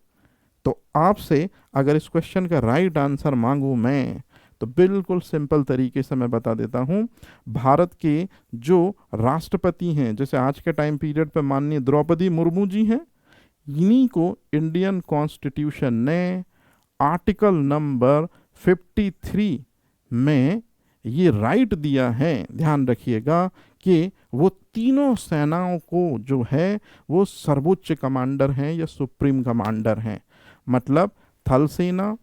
तो आपसे अगर इस क्वेश्चन का राइट आंसर मांगू मैं तो बिल्कुल सिंपल तरीके से मैं बता देता हूं। भारत के जो राष्ट्रपति हैं, जैसे आज के टाइम पीरियड पे माननीय द्रौपदी मुर्मू जी हैं, इन्हीं को इंडियन कॉन्स्टिट्यूशन ने आर्टिकल नंबर 53 में ये राइट दिया है, ध्यान रखिएगा, कि वो तीनों सेनाओं को जो है वो सर्वोच्च कमांडर हैं या सुप्रीम कमांडर हैं। मतलब थल सेना,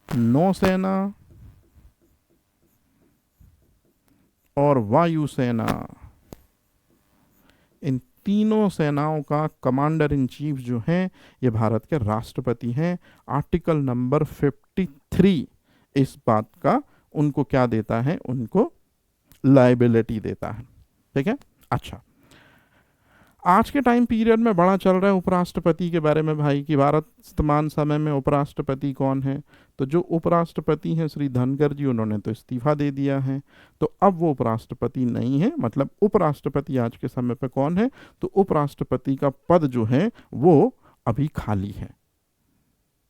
नौसेना और वायुसेना, इन तीनों सेनाओं का कमांडर इन चीफ जो हैं ये भारत के राष्ट्रपति हैं। आर्टिकल नंबर 53 इस बात का उनको क्या देता है, उनको लायबिलिटी देता है। ठीक है, अच्छा आज के टाइम पीरियड में बड़ा चल रहा है उपराष्ट्रपति के बारे में भाई, कि वर्तमान समय में उपराष्ट्रपति कौन है। तो जो उपराष्ट्रपति हैं श्री धनखड़ जी, उन्होंने तो इस्तीफा दे दिया है, तो अब वो उपराष्ट्रपति नहीं है। मतलब उपराष्ट्रपति आज के समय पे कौन है, तो उपराष्ट्रपति का पद जो है वो अभी खाली है।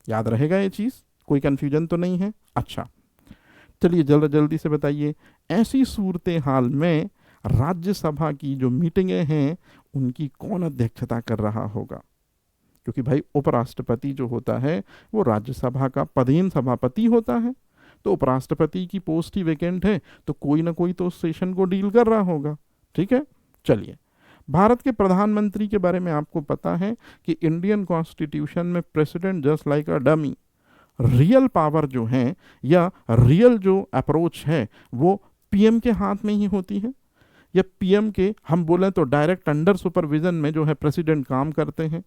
याद रहेगा ये चीज, कोई कंफ्यूजन तो नहीं है। अच्छा चलिए जल्दी से बताइए, ऐसी सूरत हाल में राज्यसभा की जो मीटिंगें हैं उनकी कौन अध्यक्षता कर रहा होगा। क्योंकि भाई उपराष्ट्रपति जो होता है वो राज्यसभा का पदेन सभापति होता है, तो उपराष्ट्रपति की पोस्ट ही वैकेंट है, तो कोई ना कोई तो उस सेशन को डील कर रहा होगा। ठीक है, चलिए भारत के प्रधानमंत्री के बारे में आपको पता है कि इंडियन कॉन्स्टिट्यूशन में president just like a dummy, real power जो है या रियल जो अप्रोच है वो पीएम के हाथ में ही होती है, या पीएम के हम बोलें तो डायरेक्ट अंडर सुपरविजन में जो है प्रेसिडेंट काम करते हैं।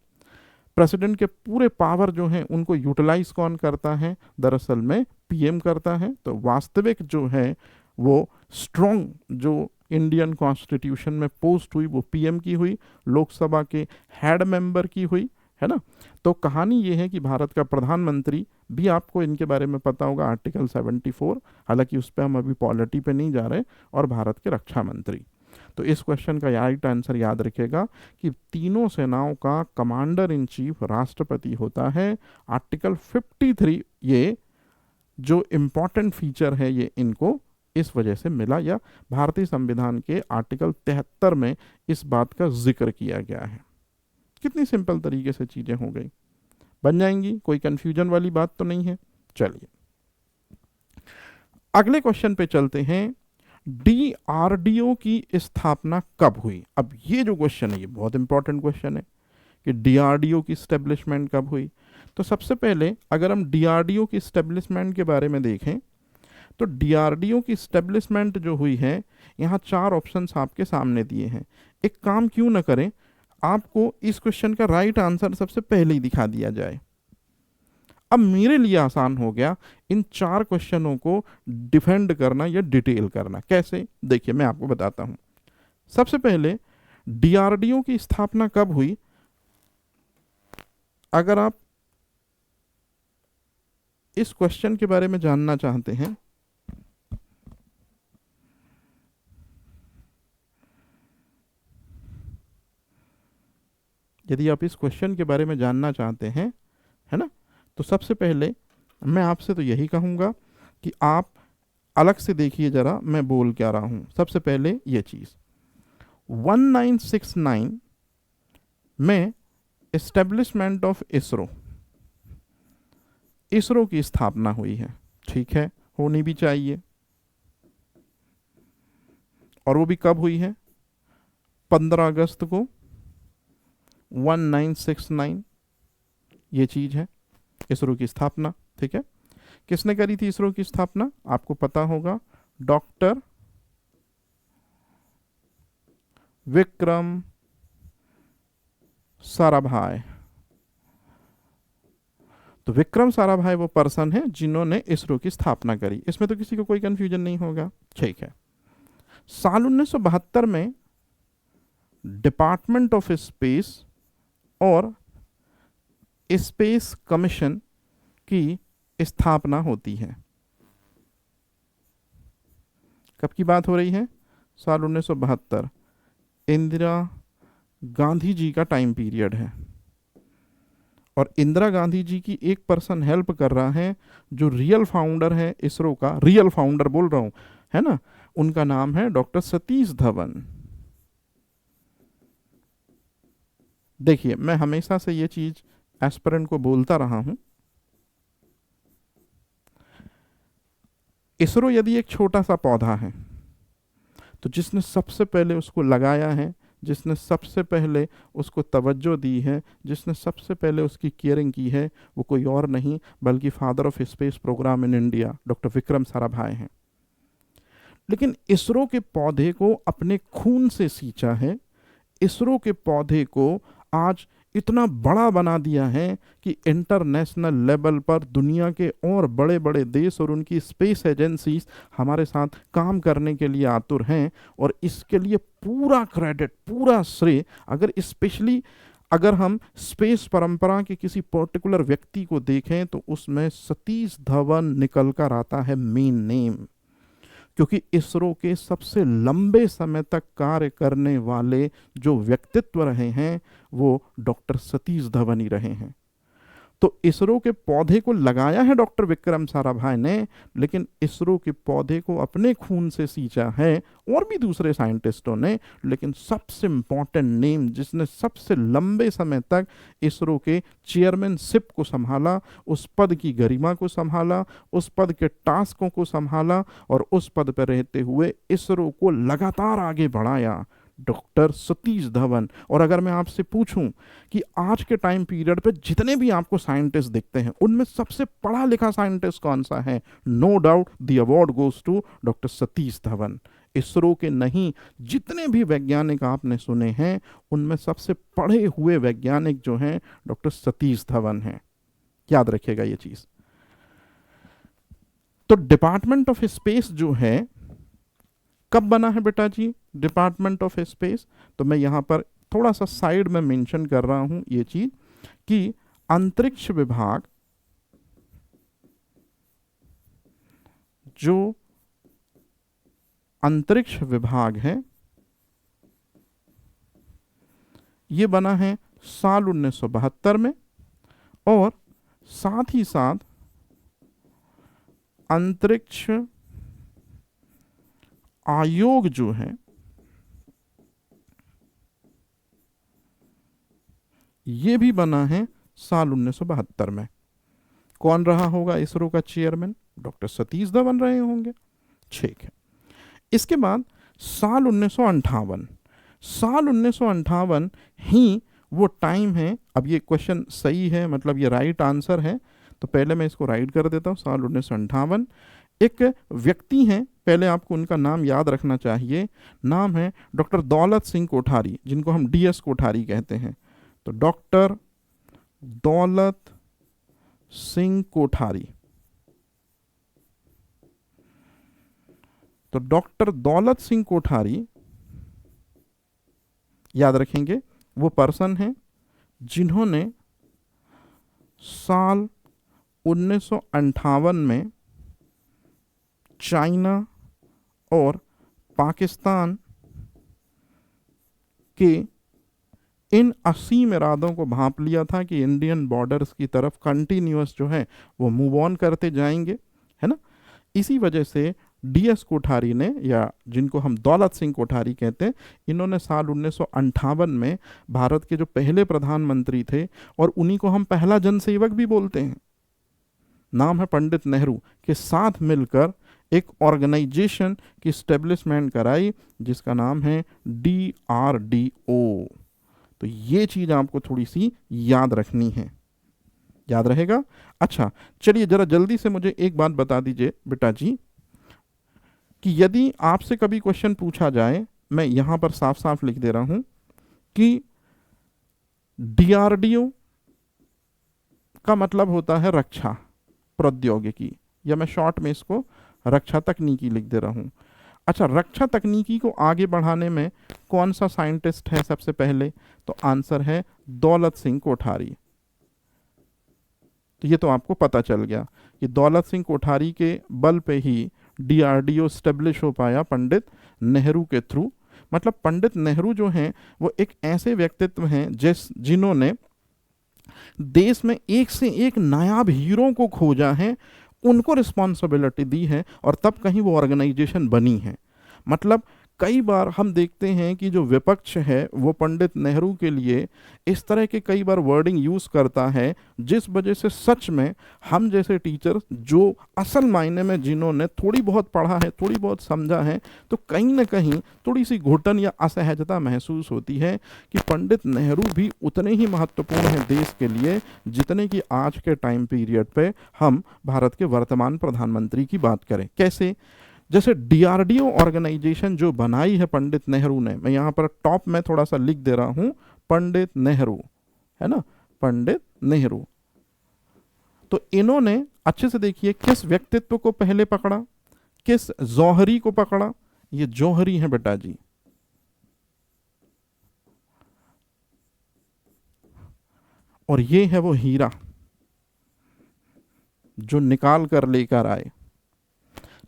प्रेसिडेंट के पूरे पावर जो हैं उनको यूटिलाइज कौन करता है, दरअसल में पीएम करता है। तो वास्तविक जो है वो स्ट्रॉन्ग जो इंडियन कॉन्स्टिट्यूशन में पोस्ट हुई वो पीएम की हुई, लोकसभा के हेड मेंबर की हुई, है ना। तो कहानी ये है कि भारत का प्रधानमंत्री भी, आपको इनके बारे में पता होगा, आर्टिकल 74, हालांकि उस पर हम अभी पॉलिटी पे नहीं जा रहे, और भारत के रक्षा मंत्री। तो इस क्वेश्चन का राइट आंसर याद रखेगा कि तीनों सेनाओं का कमांडर इन चीफ राष्ट्रपति होता है। आर्टिकल 53 ये जो इम्पॉर्टेंट फीचर है ये इनको इस वजह से मिला, या भारतीय संविधान के आर्टिकल 73 में इस बात का जिक्र किया गया है। कितनी सिंपल तरीके से चीजें हो गई, बन जाएंगी, कोई कंफ्यूजन वाली बात तो नहीं है। चलिए अगले क्वेश्चन पे चलते हैं। डीआरडीओ की स्थापना कब हुई। अब ये जो क्वेश्चन है ये बहुत इंपॉर्टेंट क्वेश्चन है कि डीआरडीओ की स्टेब्लिशमेंट कब हुई। तो सबसे पहले अगर हम डीआरडीओ की स्टेब्लिशमेंट के बारे में देखें तो डीआरडीओ की स्टेब्लिशमेंट जो हुई है, यहाँ 4 ऑप्शंस आपके सामने दिए हैं। एक काम क्यों ना करें, आपको इस क्वेश्चन का राइट आंसर सबसे पहले ही दिखा दिया जाए। अब मेरे लिए आसान हो गया इन 4 क्वेश्चनों को डिफेंड करना या डिटेल करना। कैसे, देखिए मैं आपको बताता हूं। सबसे पहले डीआरडीओ की स्थापना कब हुई, अगर आप इस क्वेश्चन के बारे में जानना चाहते हैं यदि आप इस क्वेश्चन के बारे में जानना चाहते हैं, है ना, तो सबसे पहले मैं आपसे तो यही कहूंगा कि आप अलग से देखिए जरा मैं बोल क्या रहा हूं। सबसे पहले ये चीज 1969 में एस्टेब्लिशमेंट ऑफ इसरो, इसरो की स्थापना हुई है। ठीक है, होनी भी चाहिए। और वो भी कब हुई है, 15 अगस्त को 1969 ये चीज है इसरो की स्थापना। ठीक है, किसने करी थी इसरो की स्थापना, आपको पता होगा, डॉक्टर विक्रम साराभाई। तो विक्रम साराभाई वो पर्सन है जिन्होंने इसरो की स्थापना करी। इसमें तो किसी को कोई कंफ्यूजन नहीं होगा। ठीक है। साल 1972 में डिपार्टमेंट ऑफ स्पेस और स्पेस कमीशन की स्थापना होती है। कब की बात हो रही है? साल 1972। इंदिरा गांधी जी का टाइम पीरियड है और इंदिरा गांधी जी की एक पर्सन हेल्प कर रहा है जो रियल फाउंडर है इसरो का, रियल फाउंडर बोल रहा हूं, है ना, उनका नाम है डॉक्टर सतीश धवन। देखिए, मैं हमेशा से ये चीज एस्पिरेंट को बोलता रहा हूं, इसरो यदि एक छोटा सा पौधा है तो जिसने सबसे पहले उसको लगाया है, जिसने सबसे पहले उसको तवज्जो दी है, जिसने सबसे पहले उसकी केयरिंग की है, वो कोई और नहीं बल्कि father of space program in India doctor Vikram Sarabhai हैं। लेकिन इसरो के पौधे को अपने खून से सींचा है, इसरो के पौधे को आज इतना बड़ा बना दिया है कि इंटरनेशनल लेवल पर दुनिया के और बड़े बड़े देश और उनकी स्पेस एजेंसीज हमारे साथ काम करने के लिए आतुर हैं। और इसके लिए पूरा क्रेडिट, पूरा श्रेय, अगर स्पेशली अगर हम स्पेस परंपरा के किसी पर्टिकुलर व्यक्ति को देखें तो उसमें सतीश धवन निकल कर आता है मेन नेम, क्योंकि इसरो के सबसे लंबे समय तक कार्य करने वाले जो व्यक्तित्व रहे हैं वो डॉक्टर सतीश धवन ही रहे हैं। तो इसरो के पौधे को लगाया है डॉक्टर विक्रम साराभाई ने, लेकिन इसरो के पौधे को अपने खून से सींचा है और भी दूसरे साइंटिस्टों ने, लेकिन सबसे इंपॉर्टेंट नेम जिसने सबसे लंबे समय तक इसरो के चेयरमैनशिप को संभाला, उस पद की गरिमा को संभाला, उस पद के टास्कों को संभाला और उस पद पर रहते हुए इसरो को लगातार आगे बढ़ाया, डॉक्टर सतीश धवन। और अगर मैं आपसे पूछूं कि आज के टाइम पीरियड पे जितने भी आपको साइंटिस्ट दिखते हैं उनमें सबसे पढ़ा लिखा साइंटिस्ट कौन सा है, no doubt the award goes to doctor Satish Dhawan. ISRO के नहीं, जितने भी वैज्ञानिक आपने सुने हैं उनमें सबसे पढ़े हुए वैज्ञानिक जो हैं डॉक्टर सतीश धवन हैं। याद रखिएगा ये चीज। तो डिपार्टमेंट ऑफ स्पेस जो है कब बना है बेटा जी डिपार्टमेंट ऑफ स्पेस? तो मैं यहां पर थोड़ा सा साइड में मेंशन कर रहा हूं ये चीज कि अंतरिक्ष विभाग, जो अंतरिक्ष विभाग है ये बना है साल 1972 में, और साथ ही साथ अंतरिक्ष आयोग जो है ये भी बना है साल 1972 में। कौन रहा होगा इसरो का चेयरमैन? डॉक्टर सतीश धवन रहे होंगे। ठीक है। इसके बाद साल 1958, साल 1958 ही वो टाइम है। अब ये क्वेश्चन सही है, मतलब ये राइट आंसर है, तो पहले मैं इसको राइट कर देता हूँ। साल 1958 एक व्यक्ति हैं, पहले आपको उनका नाम याद रखना चाहिए। नाम है डॉक्टर दौलत सिंह कोठारी, जिनको हम डीएस कोठारी कहते हैं। तो डॉक्टर दौलत सिंह कोठारी, तो डॉक्टर दौलत सिंह कोठारी याद रखेंगे, वो पर्सन हैं जिन्होंने साल 1958 में चाइना और पाकिस्तान के इन असीम इरादों को भांप लिया था कि इंडियन बॉर्डर्स की तरफ कंटिन्यूअस जो है वो मूव ऑन करते जाएंगे, है ना। इसी वजह से डीएस कोठारी ने, या जिनको हम दौलत सिंह कोठारी कहते हैं, इन्होंने साल 1958 में भारत के जो पहले प्रधानमंत्री थे, और उन्हीं को हम पहला जनसेवक भी बोलते हैं, नाम है पंडित नेहरू, के साथ मिलकर एक ऑर्गेनाइजेशन की स्टेब्लिशमेंट कराई जिसका नाम है DRDO। तो ये चीज आपको थोड़ी सी याद रखनी है, याद रहेगा। अच्छा, चलिए जरा जल्दी से मुझे एक बात बता दीजिए बेटा जी कि यदि आपसे कभी क्वेश्चन पूछा जाए, मैं यहां पर साफ साफ लिख दे रहा हूं कि DRDO का मतलब होता है रक्षा प्रौद्योगिकी, या मैं शॉर्ट में इसको रक्षा तकनीकी लिख दे रहा हूँ। अच्छा, रक्षा तकनीकी को आगे बढ़ाने में कौन सा साइंटिस्ट है सबसे पहले? तो आंसर है दौलत सिंह कोठारी। तो ये तो आपको पता चल गया कि दौलत सिंह कोठारी के बल पे ही डीआरडीओ स्टेब्लिश हो पाया पंडित नेहरू के थ्रू। मतलब पंडित नेहरू जो हैं वो एक ऐसे व्यक्तित्व हैं जिन्होंने देश में एक से एक नायाब हीरो को खोजा है, उनको रिस्पॉन्सिबिलिटी दी है और तब कहीं वो ऑर्गेनाइजेशन बनी है। मतलब कई बार हम देखते हैं कि जो विपक्ष है वो पंडित नेहरू के लिए इस तरह के कई बार वर्डिंग यूज़ करता है, जिस वजह से सच में हम जैसे टीचर जो असल मायने में जिन्होंने थोड़ी बहुत पढ़ा है, थोड़ी बहुत समझा है, तो कहीं ना कहीं थोड़ी सी घुटन या असहजता महसूस होती है कि पंडित नेहरू भी उतने ही महत्वपूर्ण हैं देश के लिए जितने कि आज के टाइम पीरियड पे हम भारत के वर्तमान प्रधानमंत्री की बात करें। कैसे? जैसे डीआरडीओ ऑर्गेनाइजेशन जो बनाई है पंडित नेहरू ने, मैं यहाँ पर टॉप में थोड़ा सा लिख दे रहा हूँ पंडित नेहरू, है ना, पंडित नेहरू। तो इन्होंने अच्छे से देखिए किस व्यक्तित्व को पहले पकड़ा, किस जौहरी को पकड़ा। ये जौहरी है बेटा जी, और ये है वो हीरा जो निकाल कर लेकर आए।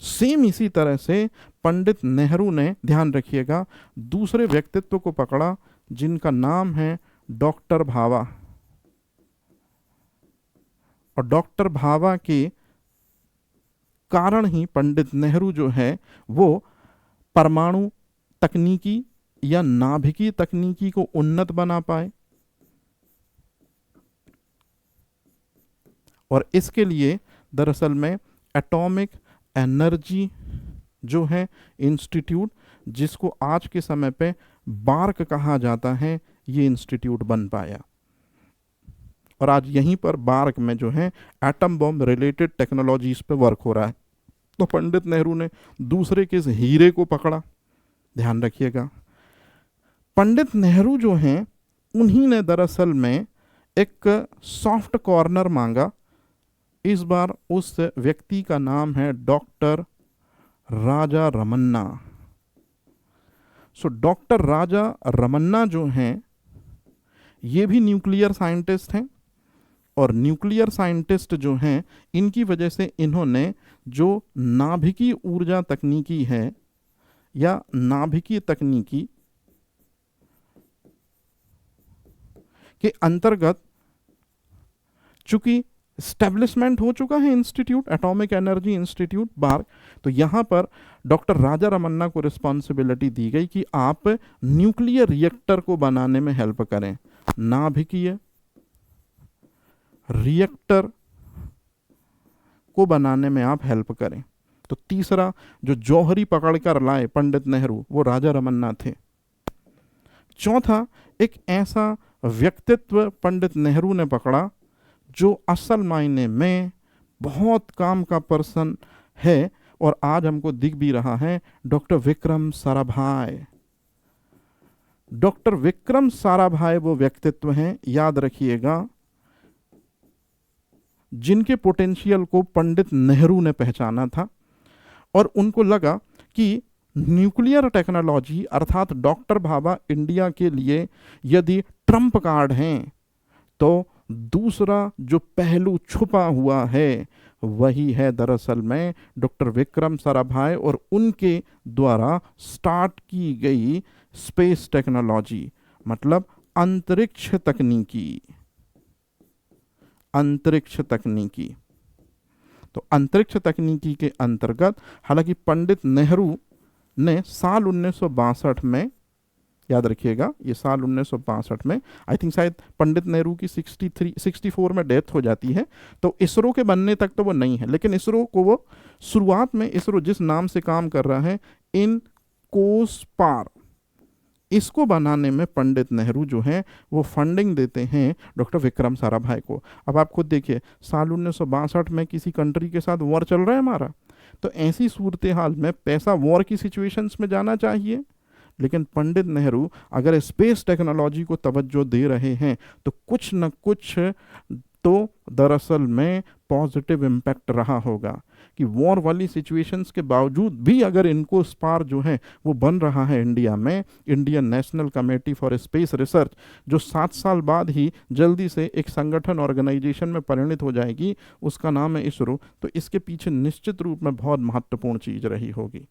सेम इसी तरह से पंडित नेहरू ने, ध्यान रखिएगा, दूसरे व्यक्तित्व को पकड़ा जिनका नाम है डॉक्टर भाभा। और डॉक्टर भाभा के कारण ही पंडित नेहरू जो है वो परमाणु तकनीकी या नाभिकीय तकनीकी को उन्नत बना पाए। और इसके लिए दरअसल में एटॉमिक एनर्जी जो है इंस्टीट्यूट, जिसको आज के समय पे बार्क कहा जाता है, ये इंस्टीट्यूट बन पाया। और आज यहीं पर बार्क में जो है एटम बॉम्ब रिलेटेड टेक्नोलॉजीज पे वर्क हो रहा है। तो पंडित नेहरू ने दूसरे के इस हीरे को पकड़ा। ध्यान रखिएगा, पंडित नेहरू जो हैं उन्हीं ने दरअसल में एक सॉफ्ट कॉर्नर मांगा। इस बार उस व्यक्ति का नाम है doctor Raja Ramanna. So doctor Raja Ramanna जो हैं ये भी न्यूक्लियर साइंटिस्ट हैं, और न्यूक्लियर साइंटिस्ट जो हैं इनकी वजह से इन्होंने जो नाभिकीय ऊर्जा तकनीकी है या नाभिकीय तकनीकी के अंतर्गत, चूंकि स्टैब्लिशमेंट हो चुका है institute, atomic energy institute BARC, तो यहाँ पर डॉक्टर राजा रमन्ना को रिस्पॉन्सिबिलिटी दी गई कि आप न्यूक्लियर रिएक्टर को बनाने में हेल्प करें, नाभिकीय रिएक्टर को बनाने में आप हेल्प करें। तो तीसरा जो जौहरी पकड़ कर लाए पंडित नेहरू, वो राजा रमन्ना थे। चौथा, एक ऐसा व्यक्तित्व पंडित नेहरू ने पकड़ा जो असल मायने में बहुत काम का पर्सन है और आज हमको दिख भी रहा है, डॉक्टर विक्रम साराभाई। डॉक्टर विक्रम साराभाई वो व्यक्तित्व हैं, याद रखिएगा, जिनके पोटेंशियल को पंडित नेहरू ने पहचाना था और उनको लगा कि न्यूक्लियर टेक्नोलॉजी अर्थात डॉक्टर भाभा इंडिया के लिए यदि ट्रम्प कार्ड हैं, तो दूसरा जो पहलू छुपा हुआ है वही है दरअसल में डॉक्टर विक्रम साराभाई और उनके द्वारा स्टार्ट की गई स्पेस टेक्नोलॉजी, मतलब अंतरिक्ष तकनीकी। अंतरिक्ष तकनीकी, तो अंतरिक्ष तकनीकी के अंतर्गत हालांकि पंडित नेहरू ने साल 1962 में, याद रखिएगा ये साल 1962 में, आई थिंक शायद पंडित नेहरू की 64 में डेथ हो जाती है, तो इसरो के बनने तक तो वो नहीं है, लेकिन इसरो को वो शुरुआत में, इसरो जिस नाम से काम कर रहा है इन कोसपार, इसको बनाने में पंडित नेहरू जो हैं वो फंडिंग देते हैं डॉक्टर विक्रम साराभाई को। अब आप खुद देखिए, साल 1962 में किसी कंट्री के साथ वॉर चल रहा है हमारा, तो ऐसी सूरत हाल में पैसा वॉर की सिचुएशंस में जाना चाहिए, लेकिन पंडित नेहरू अगर स्पेस टेक्नोलॉजी को तवज्जो दे रहे हैं तो कुछ न कुछ तो दरअसल में पॉजिटिव इम्पैक्ट रहा होगा कि वॉर वाली सिचुएशंस के बावजूद भी अगर इनको स्पार जो है वो बन रहा है इंडिया में, Indian national committee for space research जो 7 साल बाद ही जल्दी से एक संगठन ऑर्गेनाइजेशन में परिणित हो जाएगी, उसका नाम है इसरो, तो इसके पीछे निश्चित रूप में बहुत महत्वपूर्ण चीज़ रही होगी।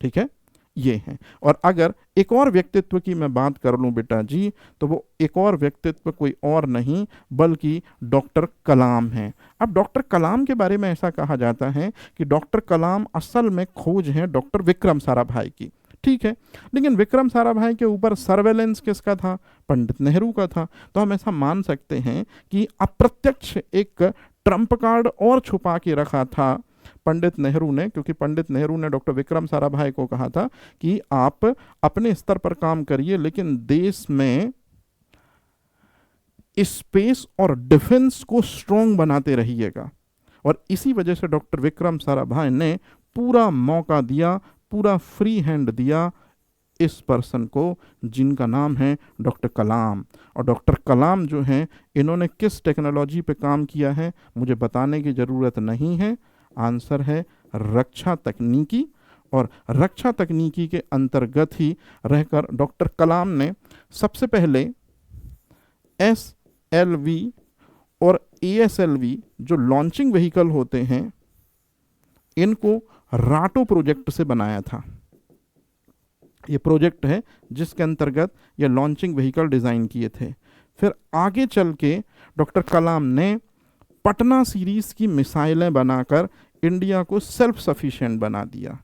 ठीक है, ये हैं। और अगर एक और व्यक्तित्व की मैं बात कर लूं बेटा जी, तो वो एक और व्यक्तित्व कोई और नहीं बल्कि डॉक्टर कलाम हैं। अब डॉक्टर कलाम के बारे में ऐसा कहा जाता है कि डॉक्टर कलाम असल में खोज हैं डॉक्टर विक्रम साराभाई की। ठीक है, लेकिन विक्रम साराभाई के ऊपर सर्वेलेंस किसका था? पंडित नेहरू का था। तो हम ऐसा मान सकते हैं कि अप्रत्यक्ष एक ट्रम्प कार्ड और छुपा के रखा था पंडित नेहरू ने, क्योंकि पंडित नेहरू ने डॉक्टर विक्रम साराभाई को कहा था कि आप अपने स्तर पर काम करिए लेकिन देश में स्पेस और डिफेंस को स्ट्रॉन्ग बनाते रहिएगा। और इसी वजह से डॉक्टर विक्रम साराभाई ने पूरा मौका दिया, पूरा फ्री हैंड दिया इस पर्सन को जिनका नाम है डॉक्टर कलाम। और डॉक्टर कलाम जो हैं, इन्होंने किस टेक्नोलॉजी पे काम किया है मुझे बताने की ज़रूरत नहीं है। आंसर है रक्षा तकनीकी। और रक्षा तकनीकी के अंतर्गत ही रहकर डॉक्टर कलाम ने सबसे पहले SLV और ASLV जो लॉन्चिंग व्हीकल होते हैं, इनको राटो प्रोजेक्ट से बनाया था। ये प्रोजेक्ट है जिसके अंतर्गत ये लॉन्चिंग व्हीकल डिज़ाइन किए थे। फिर आगे चल के डॉक्टर कलाम ने पटना सीरीज़ की मिसाइलें बनाकर इंडिया को सेल्फ सफिशिएंट बना दिया।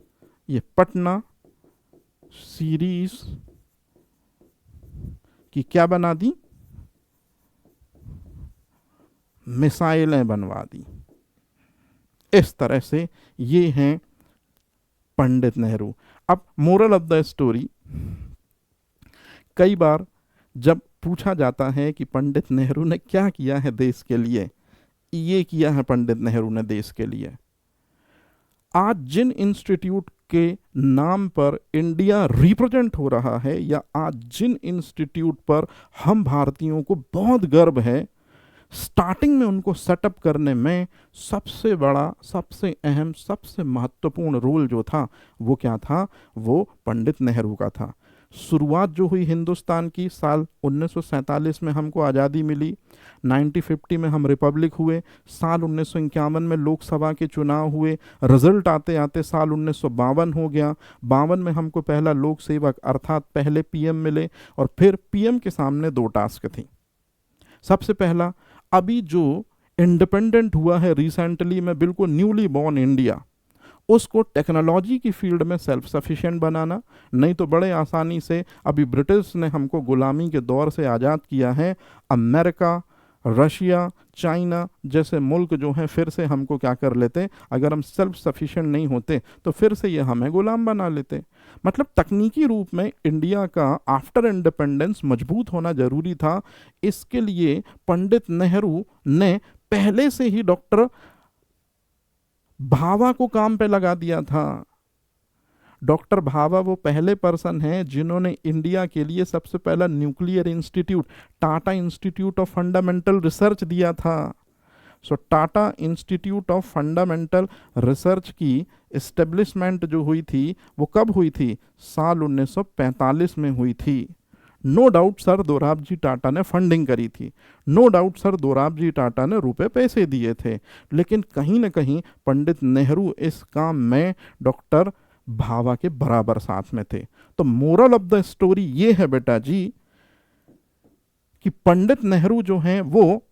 ये पटना सीरीज की क्या बना दी? मिसाइलें बनवा दी। इस तरह से ये हैं पंडित नेहरू। अब मोरल ऑफ द स्टोरी, कई बार जब पूछा जाता है कि पंडित नेहरू ने क्या किया है देश के लिए, ये किया है पंडित नेहरू ने देश के लिए। आज जिन इंस्टीट्यूट के नाम पर इंडिया रिप्रेजेंट हो रहा है, या आज जिन इंस्टीट्यूट पर हम भारतीयों को बहुत गर्व है, स्टार्टिंग में उनको सेटअप करने में सबसे बड़ा, सबसे अहम, सबसे महत्वपूर्ण रोल जो था वो क्या था? वो पंडित नेहरू का था। शुरुआत जो हुई हिंदुस्तान की, साल 1947 में हमको आज़ादी मिली, 1950 में हम रिपब्लिक हुए, साल 1951 में लोकसभा के चुनाव हुए, रिजल्ट आते आते साल 1952 हो गया। 52 में हमको पहला लोक सेवक अर्थात पहले पीएम मिले, और फिर पीएम के सामने 2 टास्क थी। सबसे पहला, अभी जो इंडिपेंडेंट हुआ है रिसेंटली में, बिल्कुल न्यूली बॉर्न इंडिया, उसको टेक्नोलॉजी की फील्ड में सेल्फ सफिशिएंट बनाना। नहीं तो बड़े आसानी से, अभी ब्रिटिश ने हमको गुलामी के दौर से आज़ाद किया है, अमेरिका, रशिया, चाइना जैसे मुल्क जो हैं फिर से हमको क्या कर लेते, अगर हम सेल्फ सफिशिएंट नहीं होते तो फिर से ये हमें गुलाम बना लेते। मतलब तकनीकी रूप में इंडिया का आफ्टर इंडिपेंडेंस मजबूत होना जरूरी था। इसके लिए पंडित नेहरू ने पहले से ही डॉक्टर भाभा को काम पे लगा दिया था। डॉक्टर भाभा वो पहले पर्सन हैं जिन्होंने इंडिया के लिए सबसे पहला nuclear institute, Tata Institute of Fundamental Research दिया था। So Tata Institute of Fundamental Research की इस्टेब्लिशमेंट जो हुई थी वो कब हुई थी? साल 1945 में हुई थी। No doubt sir Dorabji Tata ने फंडिंग करी थी, no doubt sir Dorabji Tata ने रुपए पैसे दिए थे, लेकिन कहीं ना कहीं पंडित नेहरू इस काम में डॉक्टर भाभा के बराबर साथ में थे। तो मोरल ऑफ द स्टोरी ये है बेटा जी कि पंडित नेहरू जो हैं वो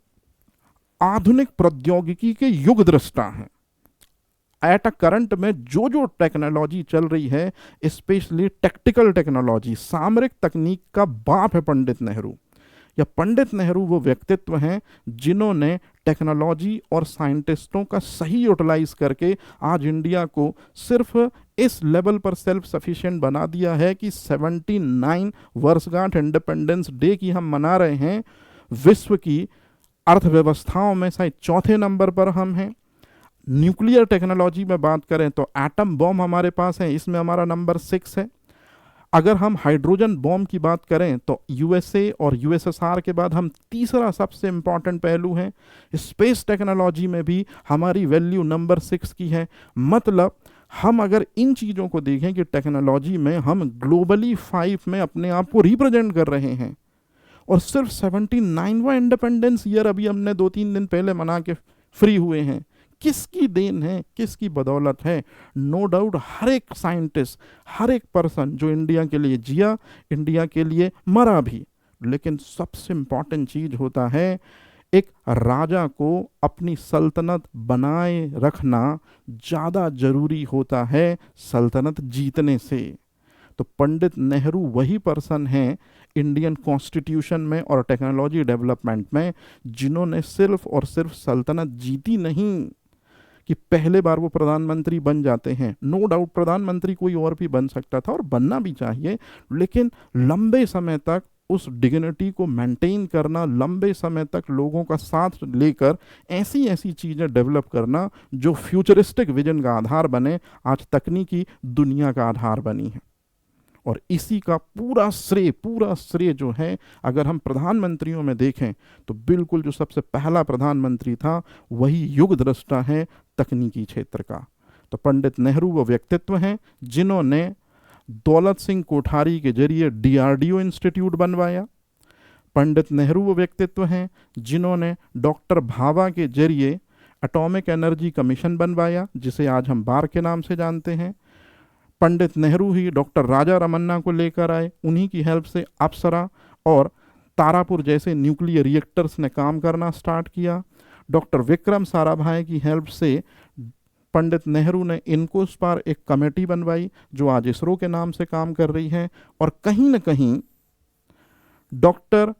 आधुनिक प्रौद्योगिकी के युग दृष्टा हैं। एट अ करंट में जो जो टेक्नोलॉजी चल रही है, स्पेशली टैक्टिकल टेक्नोलॉजी, सामरिक तकनीक का बाप है पंडित नेहरू। या पंडित नेहरू वो व्यक्तित्व हैं जिन्होंने टेक्नोलॉजी और साइंटिस्टों का सही यूटिलाइज करके आज इंडिया को सिर्फ इस लेवल पर सेल्फ सफिशिएंट बना दिया है कि 79 वर्षगांठ इंडिपेंडेंस डे की हम मना रहे हैं। विश्व की अर्थव्यवस्थाओं में शायद 4थे नंबर पर हम हैं। न्यूक्लियर टेक्नोलॉजी में बात करें तो एटम बॉम्ब हमारे पास है, इसमें हमारा नंबर 6 है। अगर हम हाइड्रोजन बॉम्ब की बात करें तो यूएसए और यूएसएसआर के बाद हम तीसरा सबसे इंपॉर्टेंट पहलू हैं। स्पेस टेक्नोलॉजी में भी हमारी वैल्यू नंबर 6 की है। मतलब हम अगर इन चीज़ों को देखें कि टेक्नोलॉजी में हम ग्लोबली 5 में अपने आप को रिप्रेजेंट कर रहे हैं, और सिर्फ 79वां इंडिपेंडेंस ईयर अभी हमने 2-3 दिन पहले मना के फ्री हुए हैं। किसकी देन है, किसकी बदौलत है? नो डाउट हर एक साइंटिस्ट, हर एक पर्सन जो इंडिया के लिए जिया, इंडिया के लिए मरा भी। लेकिन सबसे इंपॉर्टेंट चीज होता है, एक राजा को अपनी सल्तनत बनाए रखना ज़्यादा जरूरी होता है सल्तनत जीतने से। तो पंडित नेहरू वही पर्सन हैं इंडियन कॉन्स्टिट्यूशन में और टेक्नोलॉजी डेवलपमेंट में, जिन्होंने सिर्फ और सिर्फ सल्तनत जीती नहीं कि पहले बार वो प्रधानमंत्री बन जाते हैं। नो डाउट प्रधानमंत्री कोई और भी बन सकता था और बनना भी चाहिए, लेकिन लंबे समय तक उस डिग्निटी को मेंटेन करना, लंबे समय तक लोगों का साथ लेकर ऐसी ऐसी चीज़ें डेवलप करना जो फ्यूचरिस्टिक विजन का आधार बने, आज तकनीकी दुनिया का आधार बनी है। और इसी का पूरा श्रेय जो है, अगर हम प्रधानमंत्रियों में देखें तो बिल्कुल जो सबसे पहला प्रधानमंत्री था वही युग दृष्टा है तकनीकी क्षेत्र का। तो पंडित नेहरू वो व्यक्तित्व हैं जिन्होंने दौलत सिंह कोठारी के जरिए डीआरडीओ इंस्टीट्यूट बनवाया। पंडित नेहरू वो व्यक्तित्व हैं जिन्होंने डॉक्टर भाभा के जरिए एटॉमिक एनर्जी कमीशन बनवाया, जिसे आज हम बार के नाम से जानते हैं। पंडित नेहरू ही डॉक्टर राजा रमन्ना को लेकर आए, उन्हीं की हेल्प से अप्सरा और तारापुर जैसे न्यूक्लियर रिएक्टर्स ने काम करना स्टार्ट किया। डॉक्टर विक्रम साराभाई की हेल्प से पंडित नेहरू ने इनकोस्पार एक कमेटी बनवाई जो आज इसरो के नाम से काम कर रही है। और कहीं न कहीं डॉक्टर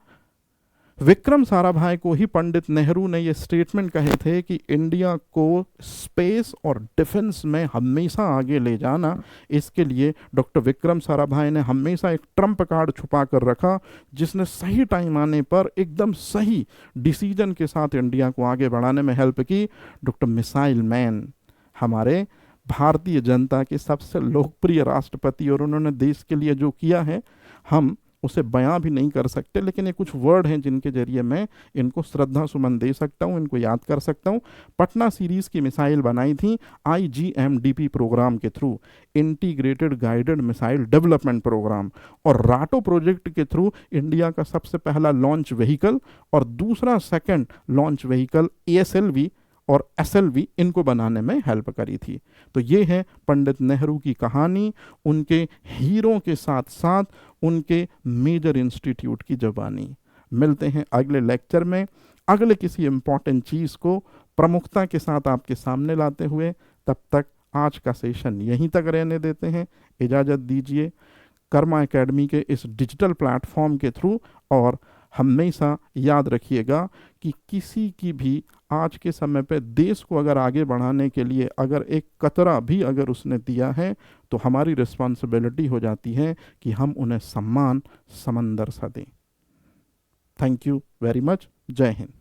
विक्रम साराभाई को ही पंडित नेहरू ने ये स्टेटमेंट कहे थे कि इंडिया को स्पेस और डिफेंस में हमेशा आगे ले जाना, इसके लिए डॉक्टर विक्रम साराभाई ने हमेशा एक ट्रम्प कार्ड छुपा कर रखा, जिसने सही टाइम आने पर एकदम सही डिसीजन के साथ इंडिया को आगे बढ़ाने में हेल्प की। डॉक्टर मिसाइल मैन, हमारे भारतीय जनता के सबसे लोकप्रिय राष्ट्रपति, और उन्होंने देश के लिए जो किया है हम उसे बयां भी नहीं कर सकते, लेकिन ये कुछ वर्ड हैं जिनके जरिए मैं इनको श्रद्धा सुमन दे सकता हूं, इनको याद कर सकता हूं। पटना सीरीज की मिसाइल बनाई थी IGMDP प्रोग्राम के through, integrated guided missile development program, और राटो प्रोजेक्ट के थ्रू इंडिया का सबसे पहला लॉन्च व्हीकल और दूसरा सेकंड लॉन्च व्हीकल ASLV और SLV इनको बनाने में हेल्प करी थी। तो ये है पंडित नेहरू की कहानी, उनके हीरों के साथ साथ उनके मेजर इंस्टीट्यूट की जुबानी। मिलते हैं अगले लेक्चर में अगले किसी इम्पॉर्टेंट चीज़ को प्रमुखता के साथ आपके सामने लाते हुए। तब तक आज का सेशन यहीं तक रहने देते हैं, इजाज़त दीजिए। कर्मा एकेडमी के इस डिजिटल प्लेटफॉर्म के थ्रू, और हमेशा याद रखिएगा कि किसी की भी आज के समय पे देश को अगर आगे बढ़ाने के लिए अगर एक कतरा भी अगर उसने दिया है तो हमारी रिस्पॉन्सिबिलिटी हो जाती है कि हम उन्हें सम्मान समंदर सा दें। Thank you very much. जय हिंद।